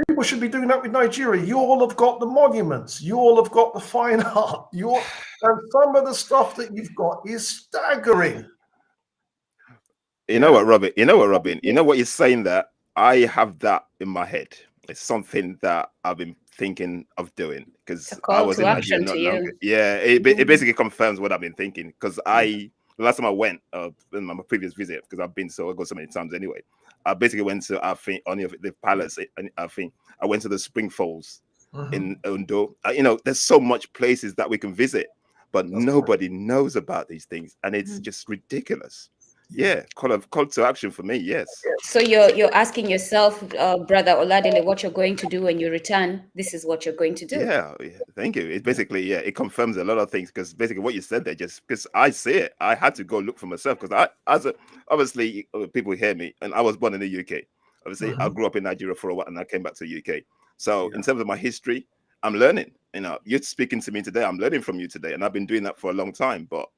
People should be doing that with Nigeria. You all have got the monuments. You all have got the fine art. And some of the stuff that you've got is staggering. You know what, Robin? You know what you're saying, that I have that in my head. It's something that I've been thinking of doing, because I was in Nigeria not long ago. Yeah, it basically confirms what I've been thinking, because the last time I went, in my previous visit, because I go so many times anyway, I basically went to, I think, only the palace. I think I went to the Spring Falls in Ondo. There's so much places that we can visit, but nobody knows about these things, and it's just ridiculous. Yeah, call to action for me. Yes. So you're asking yourself, Brother Oladele, what you're going to do when you return. This is what you're going to do. Yeah, thank you. It basically, it confirms a lot of things, because basically what you said there, just because I see it, I had to go look for myself, because obviously people hear me, and I was born in the UK. Obviously, I grew up in Nigeria for a while, and I came back to the UK. So in terms of my history, I'm learning. You're speaking to me today. I'm learning from you today, and I've been doing that for a long time. But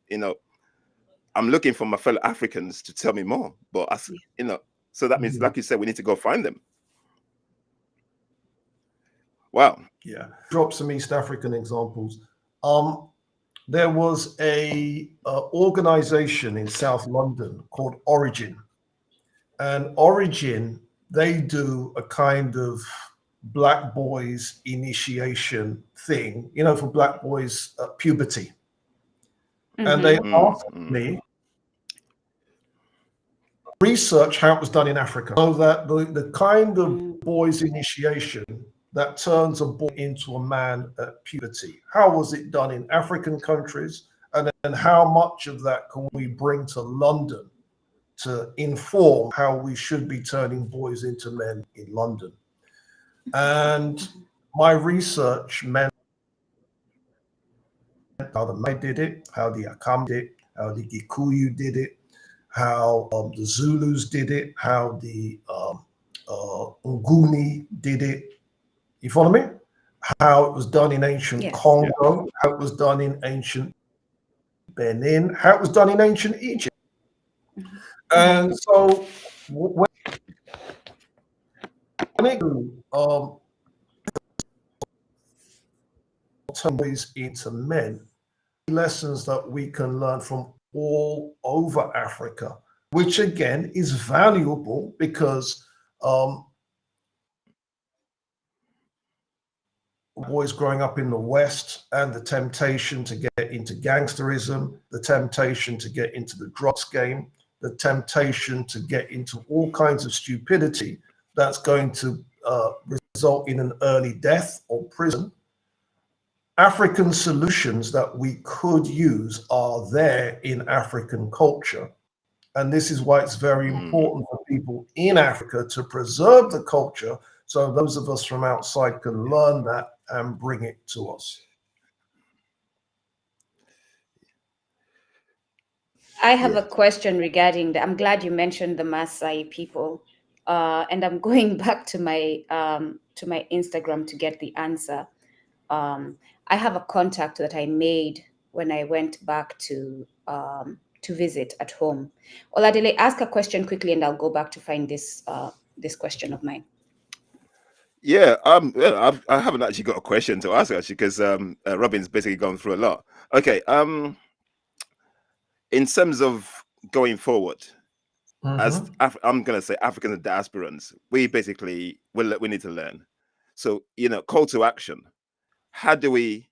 I'm looking for my fellow Africans to tell me more, but so that means, like you said, we need to go find them. Wow. Yeah. Drop some East African examples. There was a organization in South London called Origin, and Origin, they do a kind of Black boys initiation thing, for Black boys puberty. And they asked me research how it was done in Africa, so that the kind of boys initiation that turns a boy into a man at puberty, how was it done in African countries, and then how much of that can we bring to London to inform how we should be turning boys into men in London? And my research meant how the Mai did it, how the Akam did it, how the Gikuyu did it, how the Zulus did it, how the Nguni did it. You follow me? How it was done in ancient Congo, how it was done in ancient Benin, how it was done in ancient Egypt. And so when it turn boys into men, lessons that we can learn from all over Africa, which again is valuable, because boys growing up in the West, and the temptation to get into gangsterism, the temptation to get into the drugs game, the temptation to get into all kinds of stupidity that's going to result in an early death or prison. African solutions that we could use are there in African culture. And this is why it's very important for people in Africa to preserve the culture, so those of us from outside can learn that and bring it to us. I have a question regarding I'm glad you mentioned the Maasai people, and I'm going back to my Instagram to get the answer. I have a contact that I made when I went back to visit at home. Oladele, ask a question quickly, and I'll go back to find this question of mine. Yeah, I haven't actually got a question to ask actually because Robin's basically gone through a lot. Okay, in terms of going forward, as I'm gonna say Africans and diasporans, we basically we need to learn. So call to action. How do we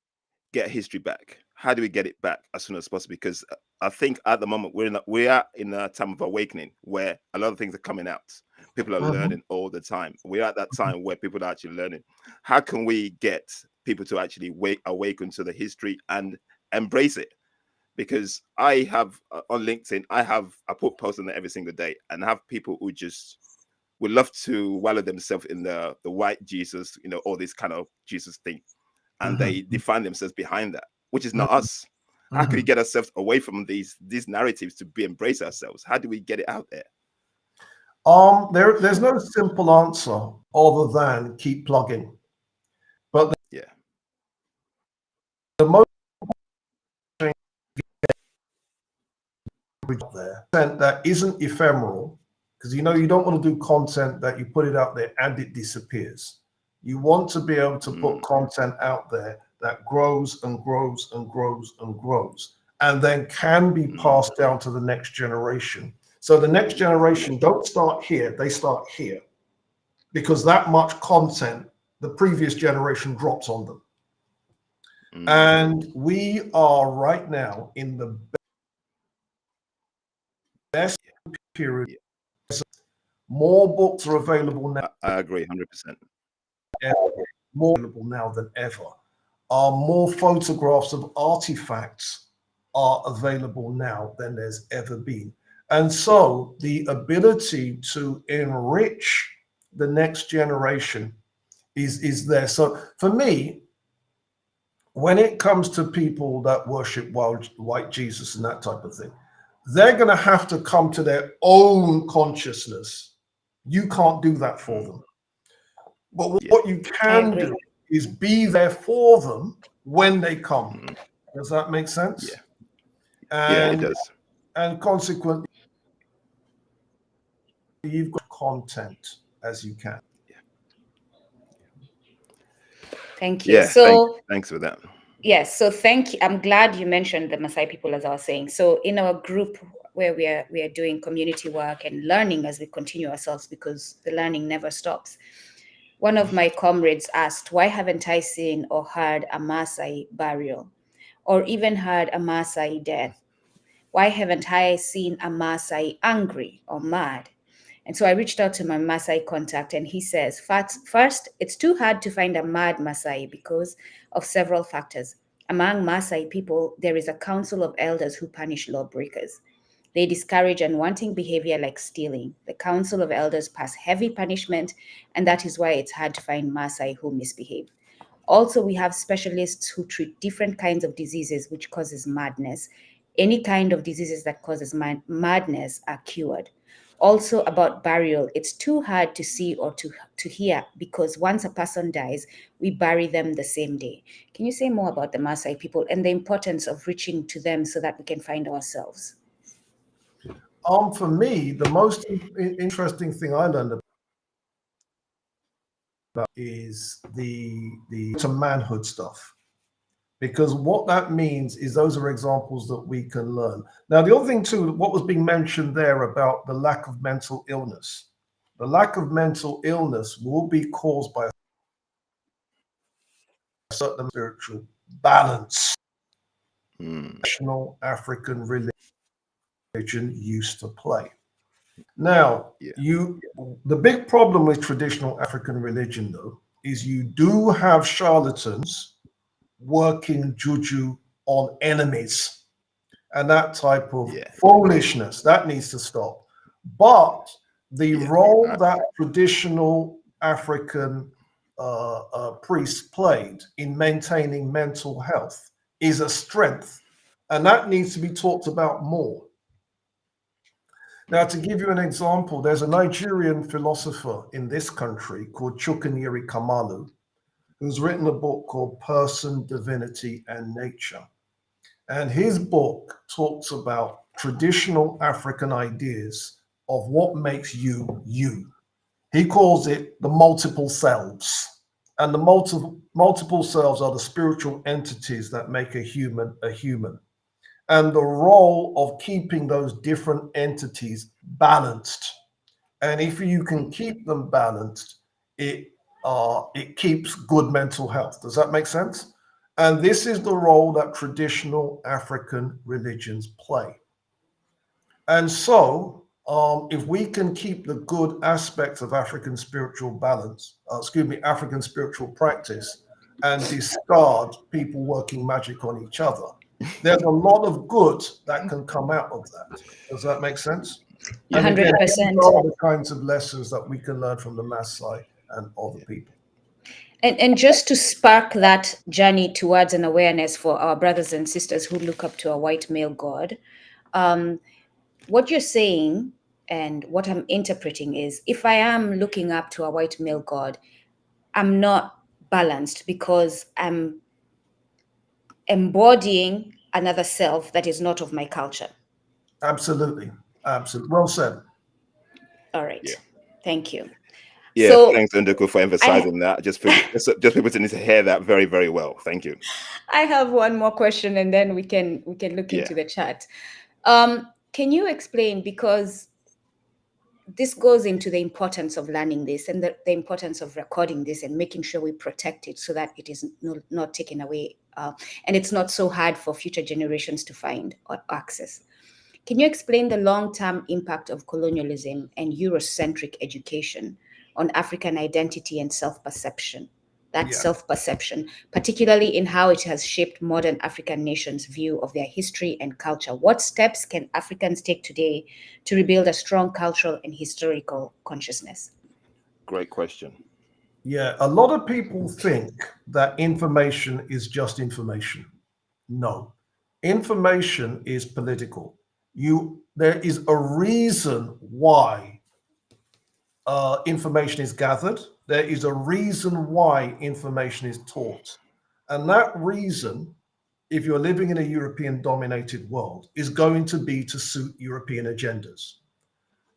get history back? How do we get it back as soon as possible? Because I think at the moment we are in a time of awakening where a lot of things are coming out. People are learning all the time. We are at that time where people are actually learning. How can we get people to actually awaken to the history and embrace it? Because I have on LinkedIn, I put posts on there every single day, and have people who just would love to wallow themselves in the white Jesus, all this kind of Jesus thing, and they define themselves behind that, which is not us. How can we get ourselves away from these narratives to embrace ourselves? How do we get it out there? There's no simple answer other than keep plugging. But the most there that isn't ephemeral, because you don't want to do content that you put it out there and it disappears. You want to be able to put content out there that grows and grows and grows and grows, and then can be passed down to the next generation. So the next generation don't start here, they start here, because that much content the previous generation drops on them. And we are right now in the best period. More books are available now. I agree 100%. More available now than ever. More photographs of artifacts are available now than there's ever been. And so the ability to enrich the next generation is there. So for me, when it comes to people that worship white Jesus and that type of thing, they're going to have to come to their own consciousness. You can't do that for them. But what you can do is be there for them when they come. Does that make sense? Yeah, it does. And consequently, you've got content as you can. Thank you. Yeah, so thanks for that. Yes, so thank you. I'm glad you mentioned the Maasai people, as I was saying. So in our group where we are doing community work and learning as we continue ourselves, because the learning never stops. One of my comrades asked, why haven't I seen or heard a Maasai burial or even heard a Maasai death? Why haven't I seen a Maasai angry or mad? And so I reached out to my Maasai contact, and he says, first, it's too hard to find a mad Maasai because of several factors. Among Maasai people, there is a council of elders who punish lawbreakers. They discourage unwanting behavior like stealing. The council of elders pass heavy punishment, and that is why it's hard to find Maasai who misbehave. Also, we have specialists who treat different kinds of diseases which causes madness. Any kind of diseases that causes madness are cured. Also about burial, it's too hard to see or to hear because once a person dies, we bury them the same day. Can you say more about the Maasai people and the importance of reaching to them so that we can find ourselves? For me, the most interesting thing I learned about is the to manhood stuff. Because what that means is those are examples that we can learn. Now, the other thing too, what was being mentioned there about the lack of mental illness. The lack of mental illness will be caused by a certain spiritual balance. Traditional African religion used to play. Now, the big problem with traditional African religion, though, is you do have charlatans working juju on enemies, and that type of foolishness that needs to stop. But the role that traditional African priests played in maintaining mental health is a strength, and that needs to be talked about more. Now, to give you an example, there's a Nigerian philosopher in this country called Chukwuniri, who's written a book called Person, Divinity, and Nature. And his book talks about traditional African ideas of what makes you, you. He calls it the multiple selves. And the multiple selves are the spiritual entities that make a human a human. And the role of keeping those different entities balanced. And if you can keep them balanced, it keeps good mental health. Does that make sense? And this is the role that traditional African religions play. And so, if we can keep the good aspects of African spiritual balance, African spiritual practice, and discard people working magic on each other, there's a lot of good that can come out of that. Does that make sense? 100%. These are the kinds of lessons that we can learn from the Maasai and other people. And just to spark that journey towards an awareness for our brothers and sisters who look up to a white male god, what you're saying and what I'm interpreting is, if I am looking up to a white male god, I'm not balanced because I'm embodying another self that is not of my culture. Absolutely. Absolutely. Well said. All right. Yeah. Thank you. Yeah, So, thanks, Nduku, for emphasizing that. Just people to need to hear that very, very well. Thank you. I have one more question, and then we can look into the chat. Can you explain, because this goes into the importance of learning this and the importance of recording this and making sure we protect it so that it is not taken away, and it's not so hard for future generations to find or access. Can you explain the long-term impact of colonialism and Eurocentric education on African identity and self-perception? Self-perception, particularly in how it has shaped modern African nations' view of their history and culture. What steps can Africans take today to rebuild a strong cultural and historical consciousness? Great question. Yeah, a lot of people think that information is just information. No, information is political. There is a reason why information is gathered. There is a reason why information is taught. And that reason, if you're living in a European-dominated world, is going to be to suit European agendas.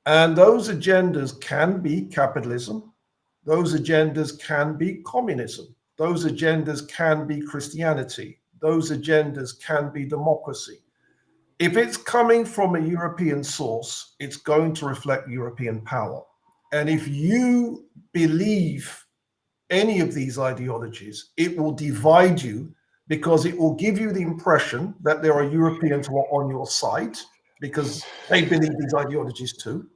And those agendas can be capitalism. Those agendas can be communism. Those agendas can be Christianity. Those agendas can be democracy. If it's coming from a European source, it's going to reflect European power. And if you believe any of these ideologies, it will divide you because it will give you the impression that there are Europeans who are on your side because they believe these ideologies too.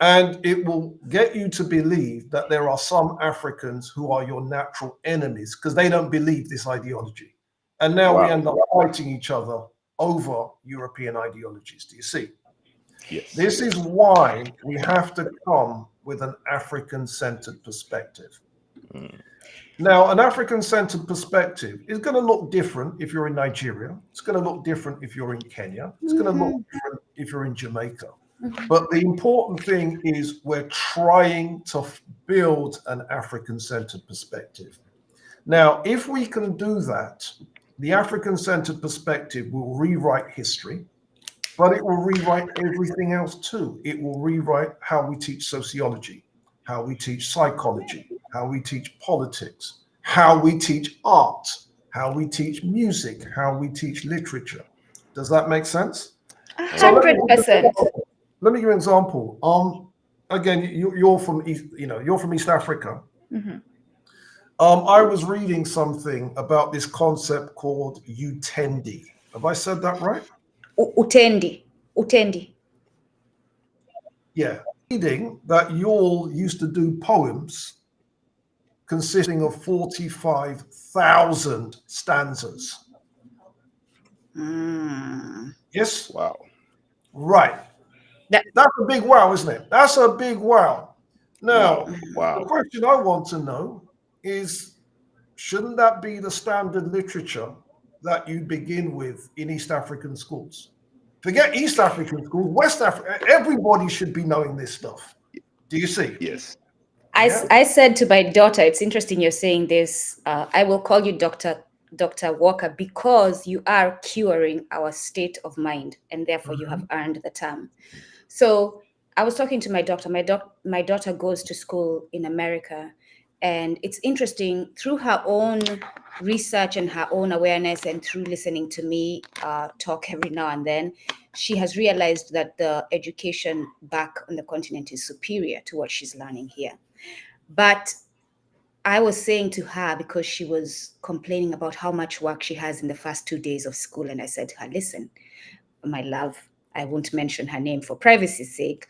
And it will get you to believe that there are some Africans who are your natural enemies because they don't believe this ideology. And now we end up fighting each other over European ideologies. Do you see? Yes. This is why we have to come with an African-centered perspective. Now, an African-centered perspective is going to look different if you're in Nigeria. It's going to look different if you're in Kenya. It's going to look different if you're in Jamaica. But the important thing is we're trying to build an African-centered perspective. Now, if we can do that, the African-centered perspective will rewrite history, but it will rewrite everything else too. It will rewrite how we teach sociology, how we teach psychology, how we teach politics, how we teach art, how we teach music, how we teach literature. Does that make sense? 100%. Let me give you an example. Again, you're from East Africa. Mm-hmm. I was reading something about this concept called utendi. Have I said that right? Utendi. Yeah. Reading that you all used to do poems consisting of 45,000 stanzas. Yes? Wow. Right. That's a big wow, isn't it? That's a big wow. Now, Wow. the question I want to know is, shouldn't that be the standard literature that you begin with in East African schools? Forget East African schools, West Africa. Everybody should be knowing this stuff. Do you see? Yes. I said to my daughter, it's interesting you're saying this. I will call you Dr. Walker because you are curing our state of mind, and therefore you have earned the term. So I was talking to my daughter. My daughter goes to school in America, and it's interesting through her own research and her own awareness, and through listening to me talk every now and then, she has realized that the education back on the continent is superior to what she's learning here. But I was saying to her, because she was complaining about how much work she has in the first 2 days of school, and I said to her, listen, my love, I won't mention her name for privacy's sake.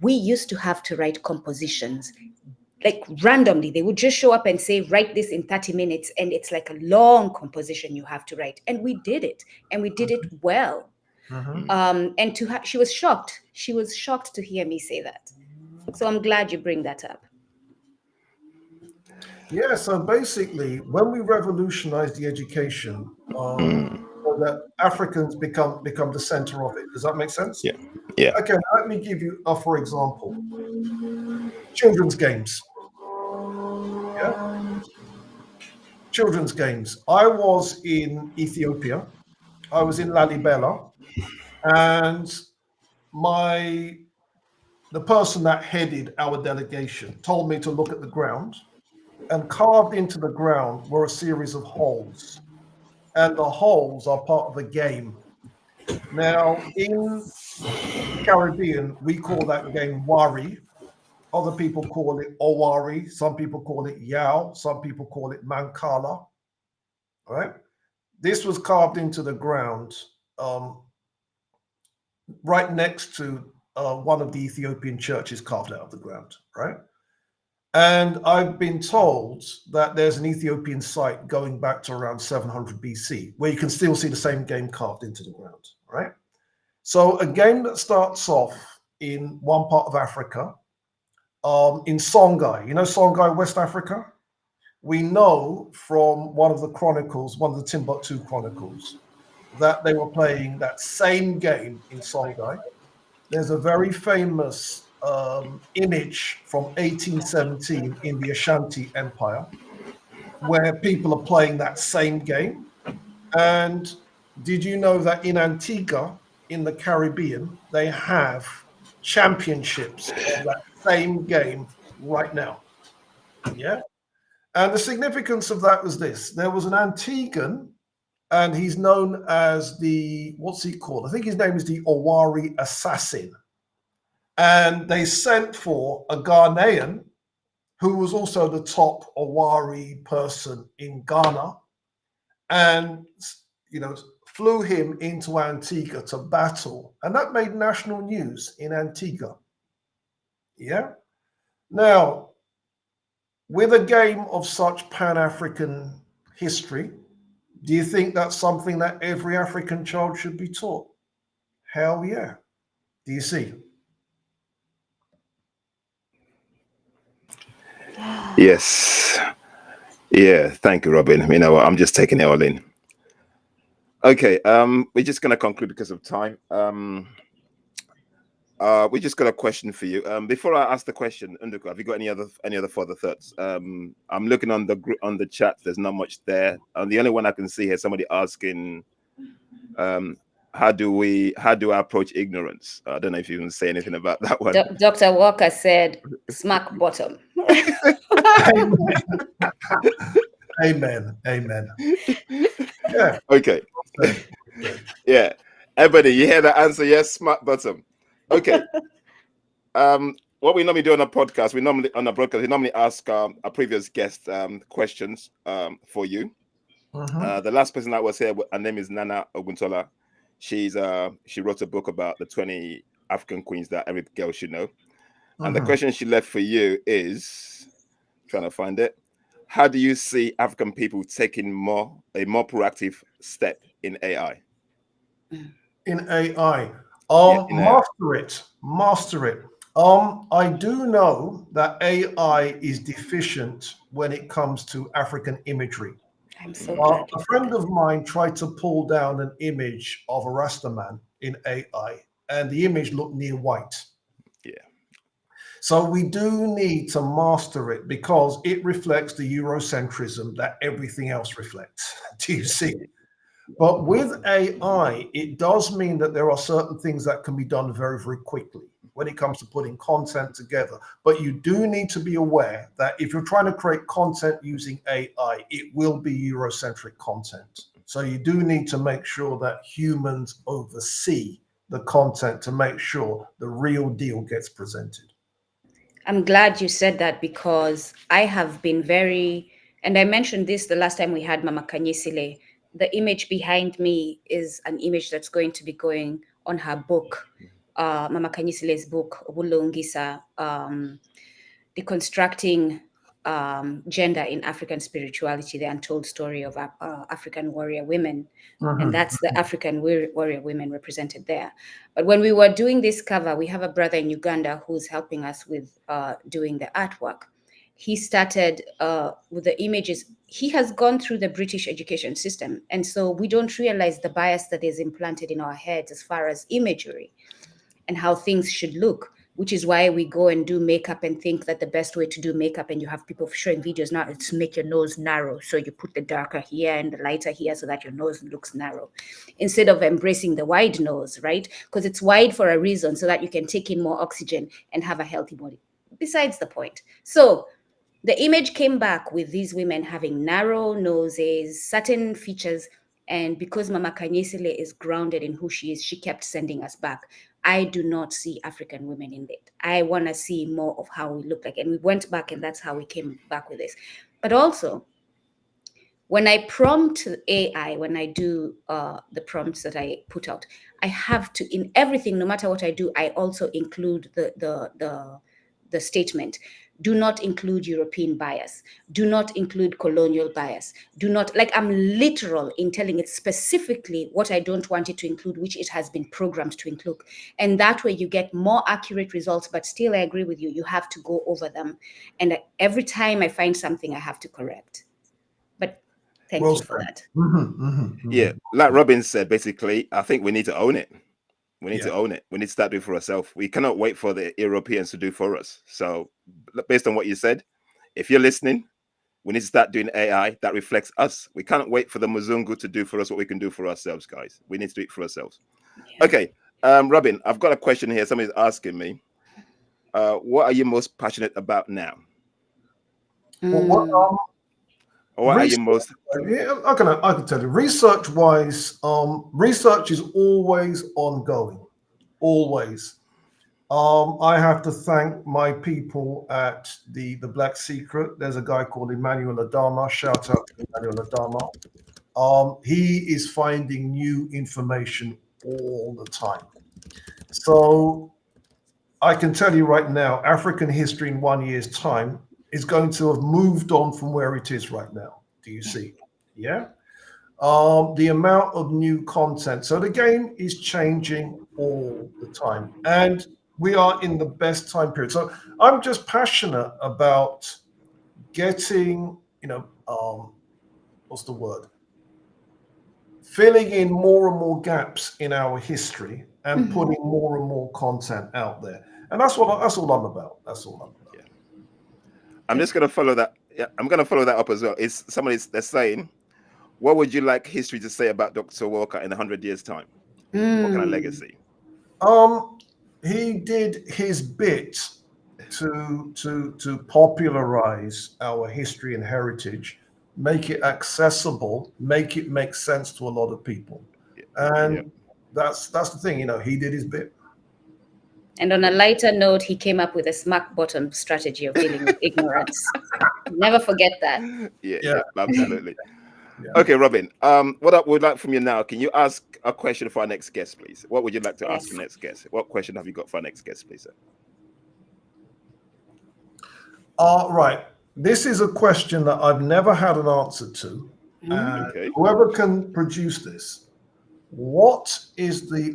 We used to have to write compositions, like randomly. They would just show up and say, write this in 30 minutes. And it's like a long composition you have to write. And we did it, and we did it well. And to her, she was shocked. She was shocked to hear me say that. So I'm glad you bring that up. Yeah, so basically, when we revolutionize the education, so that Africans become the center of it. Does that make sense? Yeah. Yeah. Okay, let me give you for example, children's games. Yeah. Children's games. I was in Ethiopia. I was in Lalibela, and the person that headed our delegation told me to look at the ground, and carved into the ground were a series of holes, and the holes are part of a game. Now, in the Caribbean, we call that game Wari. Other people call it Owari. Some people call it Yao. Some people call it Mancala. All right. This was carved into the ground right next to one of the Ethiopian churches carved out of the ground, right? And I've been told that there's an Ethiopian site going back to around 700 BC where you can still see the same game carved into the ground, right? So a game that starts off in one part of Africa, in Songhai, you know Songhai, West Africa? We know from one of the chronicles, one of the Timbuktu chronicles, that they were playing that same game in Songhai. There's a very famous image from 1817 in the Ashanti Empire where people are playing that same game. And did you know that in Antigua, in the Caribbean, they have championships of that same game right now? Yeah. And the significance of that was this. There was an Antiguan, and he's known as what's he called? I think his name is the Owari Assassin. And they sent for a Ghanaian who was also the top Owari person in Ghana, and flew him into Antigua to battle. And that made national news in Antigua. Yeah. Now, with a game of such Pan-African history, do you think that's something that every African child should be taught? Hell yeah. Do you see? Yes. Yeah. Thank you, Robin. You know what? I'm just taking it all in. Okay. We're just going to conclude because of time. We just got a question for you. Before I ask the question, Nduku, have you got any other further thoughts? I'm looking on the chat. There's not much there. And the only one I can see here, somebody asking, how do I approach ignorance? I don't know if you can say anything about that one. Dr. Walker said, smack bottom. Amen. Amen. Yeah. Okay. Yeah. Everybody, you hear the answer? Yes, smack bottom. Okay. What we normally do on a podcast, we normally ask our previous guest questions for you. The last person that was here, her name is Nana Oguntola. She wrote a book about the 20 African queens that every girl should know. And the question she left for you is, trying to find it, how do you see African people taking a more proactive step in AI? In AI. Master it. I do know that AI is deficient when it comes to African imagery. I'm so glad. A friend of mine tried to pull down an image of a Rastaman in AI, and the image looked near white. Yeah. So we do need to master it because it reflects the Eurocentrism that everything else reflects. Do you see? But with AI, it does mean that there are certain things that can be done very, very quickly when it comes to putting content together. But you do need to be aware that if you're trying to create content using AI, it will be Eurocentric content. So you do need to make sure that humans oversee the content to make sure the real deal gets presented. I'm glad you said that because I have been and I mentioned this the last time we had Mama Kanyisile. The image behind me is an image that's going to be going on her book, Mama Kanyisile's book, Obulungisa, Deconstructing Gender in African Spirituality, the Untold Story of African Warrior Women. And that's the African warrior women represented there. But when we were doing this cover, we have a brother in Uganda who's helping us with doing the artwork. He started with the images. He has gone through the British education system. And so we don't realize the bias that is implanted in our heads as far as imagery and how things should look, which is why we go and do makeup and think that the best way to do makeup, and you have people showing videos now, is to make your nose narrow. So you put the darker here and the lighter here so that your nose looks narrow, instead of embracing the wide nose, right? Because it's wide for a reason, so that you can take in more oxygen and have a healthy body. Besides the point. So the image came back with these women having narrow noses, certain features. And because Mama Kanyisile is grounded in who she is, she kept sending us back. I do not see African women in it. I want to see more of how we look like. And we went back, and that's how we came back with this. But also, when I prompt AI, when I do the prompts that I put out, I have to, in everything, no matter what I do, I also include the statement. Do not include European bias. Do not include colonial bias. Do not, like, I'm literal in telling it specifically what I don't want it to include, which it has been programmed to include. And that way you get more accurate results, but still I agree with you, you have to go over them. And every time I find something, I have to correct. But thank you for that. Yeah, like Robin said, basically, I think we need to own it. We need to own it. We need to start doing it for ourselves. We cannot wait for the Europeans to do for us. So based on what you said, if you're listening, we need to start doing AI that reflects us. We can't wait for the Muzungu to do for us what we can do for ourselves, guys. We need to do it for ourselves. Yeah. Okay, Robin, I've got a question here. Somebody's asking me, what are you most passionate about now? What are you most? Yeah, I can tell you. Research-wise, research is always ongoing, always. I have to thank my people at the Black Secret. There's a guy called Emmanuel Adama. Shout out to Emmanuel Adama. He is finding new information all the time. So I can tell you right now, African history in 1 year's time is going to have moved on from where it is right now. Do you see? Yeah. The amount of new content. So the game is changing all the time. And we are in the best time period. So I'm just passionate about getting, what's the word? Filling in more and more gaps in our history and putting more and more content out there. And that's all I'm about. That's all I'm about. Yeah. I'm just going to follow that. Yeah, I'm going to follow that up as well. It's they're saying, what would you like history to say about Dr. Walker in 100 years' time? What kind of legacy? He did his bit to popularize our history and heritage, make it accessible, make it make sense to a lot of people. And that's the thing, he did his bit. And on a lighter note, he came up with a smack bottom strategy of dealing with ignorance. Never forget that. Yeah, absolutely. Yeah. Okay, Robin, what I would like from you now, can you ask a question for our next guest, please? What would you like to ask the next guest? What question have you got for our next guest, please, sir? Right. This is a question that I've never had an answer to. Okay. Whoever can produce this, what is the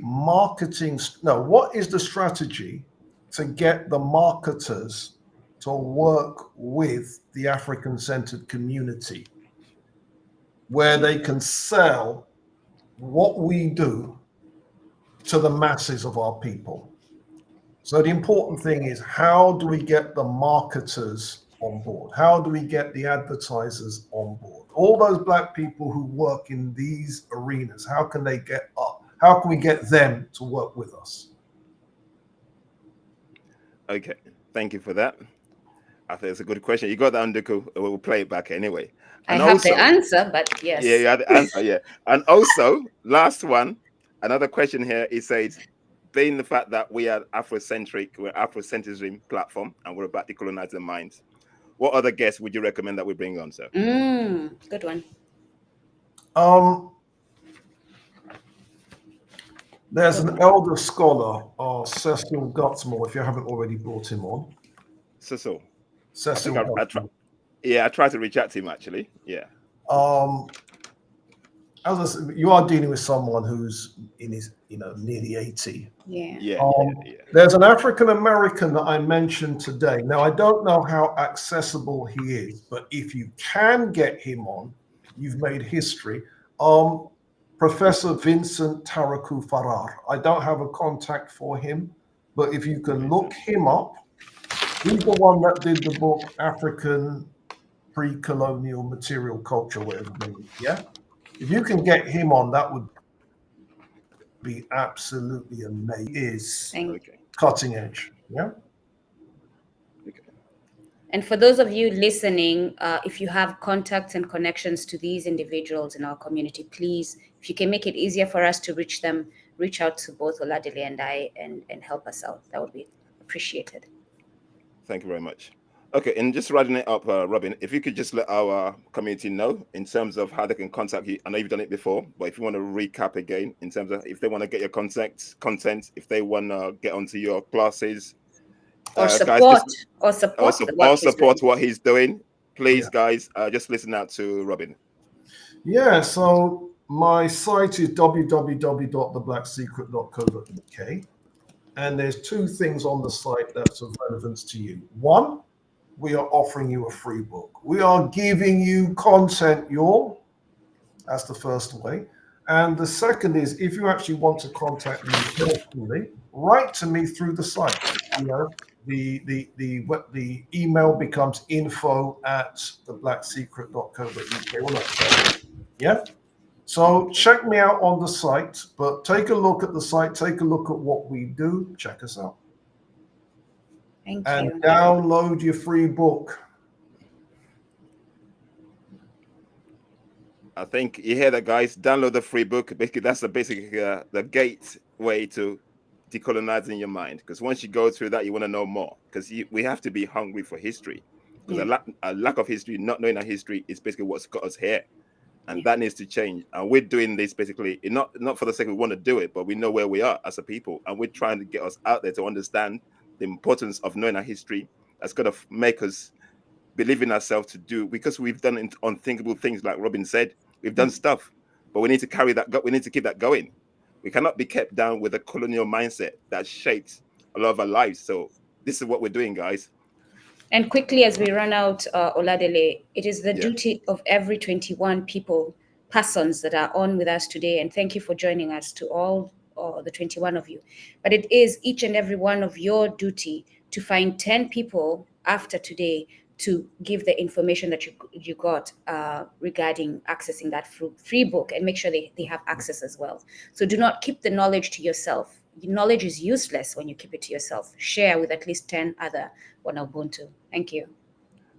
strategy to get the marketers to work with the African-centered community? where they can sell what we do to the masses of our people. So the important thing is, how do we get the marketers on board? How do we get the advertisers on board? All those Black people who work in these arenas, how can they get up? How can we get them to work with us? Okay, thank you for that. I think it's a good question. You got that, Nduku. We'll play it back anyway. And I have also, the answer, but yes. Yeah, you had the answer, yeah. And also, last one, another question here. It says, being the fact that we are Afrocentric, we're Afrocentrism platform, and we're about decolonizing minds, what other guests would you recommend that we bring on, sir? Good one. There's an elder scholar, Cecil Gutsmore, if you haven't already brought him on. Cecil. Cecil Gutsmore. I tried to reach out to him, actually. Yeah. As I said, you are dealing with someone who's in his, nearly 80. Yeah. There's an African American that I mentioned today. Now, I don't know how accessible he is, but if you can get him on, you've made history. Professor Vincent Taraku Farrar. I don't have a contact for him, but if you can look him up, he's the one that did the book African Pre-Colonial Material Culture, whatever. Yeah. If you can get him on, that would be absolutely amazing. Is cutting edge. Yeah. And for those of you listening, if you have contacts and connections to these individuals in our community, please, if you can make it easier for us to reach them, reach out to both Oladile and I and help us out. That would be appreciated. Thank you very much. Okay, and just writing it up, Robin, if you could just let our community know in terms of how they can contact you. I know you've done it before, but if you want to recap again in terms of if they want to get your content, if they want to get onto your classes, or support, what he's doing, please, guys, just listen out to Robin. Yeah, so my site is www.theblacksecret.co.uk, and there's two things on the site that's of relevance to you. One, we are offering you a free book. We are giving you content, y'all. That's the first way. And the second is, if you actually want to contact me personally, write to me through the site. The email becomes info@theblacksecret.co.uk. Yeah. So check me out on the site, but take a look at the site, take a look at what we do, check us out. Thank and you. Download your free book. I think you hear that, guys. Download the free book. Basically, that's the gateway to decolonizing your mind. Because once you go through that, you want to know more. Because we have to be hungry for history. Because a lack of history, not knowing our history, is basically what's got us here. And that needs to change. And we're doing this basically not for the sake we want to do it, but we know where we are as a people, and we're trying to get us out there to understand the importance of knowing our history. That's going to make us believe in ourselves to do, because we've done unthinkable things, like Robin said. We've done stuff, but we need to carry that. We need to keep that going. We cannot be kept down with a colonial mindset that shapes a lot of our lives. So this is what we're doing, guys. And quickly, as we run out, Oladile, it is the duty of every 21 persons that are on with us today, and thank you for joining us, to all the 21 of you. But it is each and every one of your duty to find 10 people after today to give the information that you got regarding accessing that free book, and make sure they have access as well. So do not keep the knowledge to yourself. Knowledge is useless when you keep it to yourself. Share with at least 10 other Ubuntu. Thank you.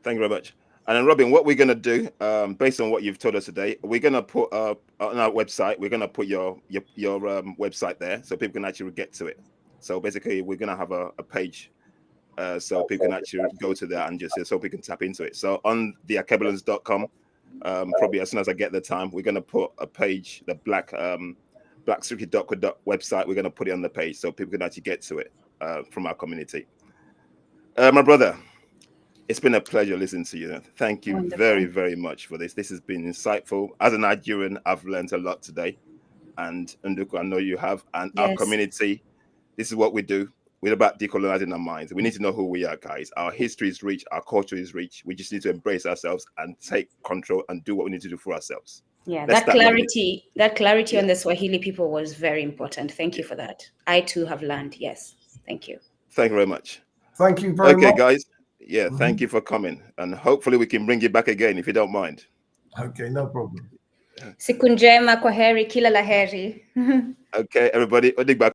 Thank you very much. And then, Robin, what we're going to do, based on what you've told us today, we're going to put on our website, we're going to put your website there so people can actually get to it. So basically, we're going to have a page so people can actually go to that and just so people can tap into it. So on the Alkebulans.com, probably as soon as I get the time, we're going to put a page, the blacksecret.co website. We're going to put it on the page so people can actually get to it from our community. My brother, it's been a pleasure listening to you. Thank you very, very much for this. This has been insightful. As a Nigerian, I've learned a lot today. And Nduku, I know you have. And our community, this is what we do. We're about decolonizing our minds. We need to know who we are, guys. Our history is rich. Our culture is rich. We just need to embrace ourselves and take control and do what we need to do for ourselves. Yeah, Let's that start loving clarity, that clarity Yeah. on the Swahili people was very important. Thank you for that. I too have learned. Yes. Thank you. Thank you very much. Thank you very Okay, much. guys. Yeah, thank you for coming. And hopefully we can bring you back again if you don't mind. Okay, no problem. Siku njema, kwaheri, kila laheri. Okay, everybody. Odigba.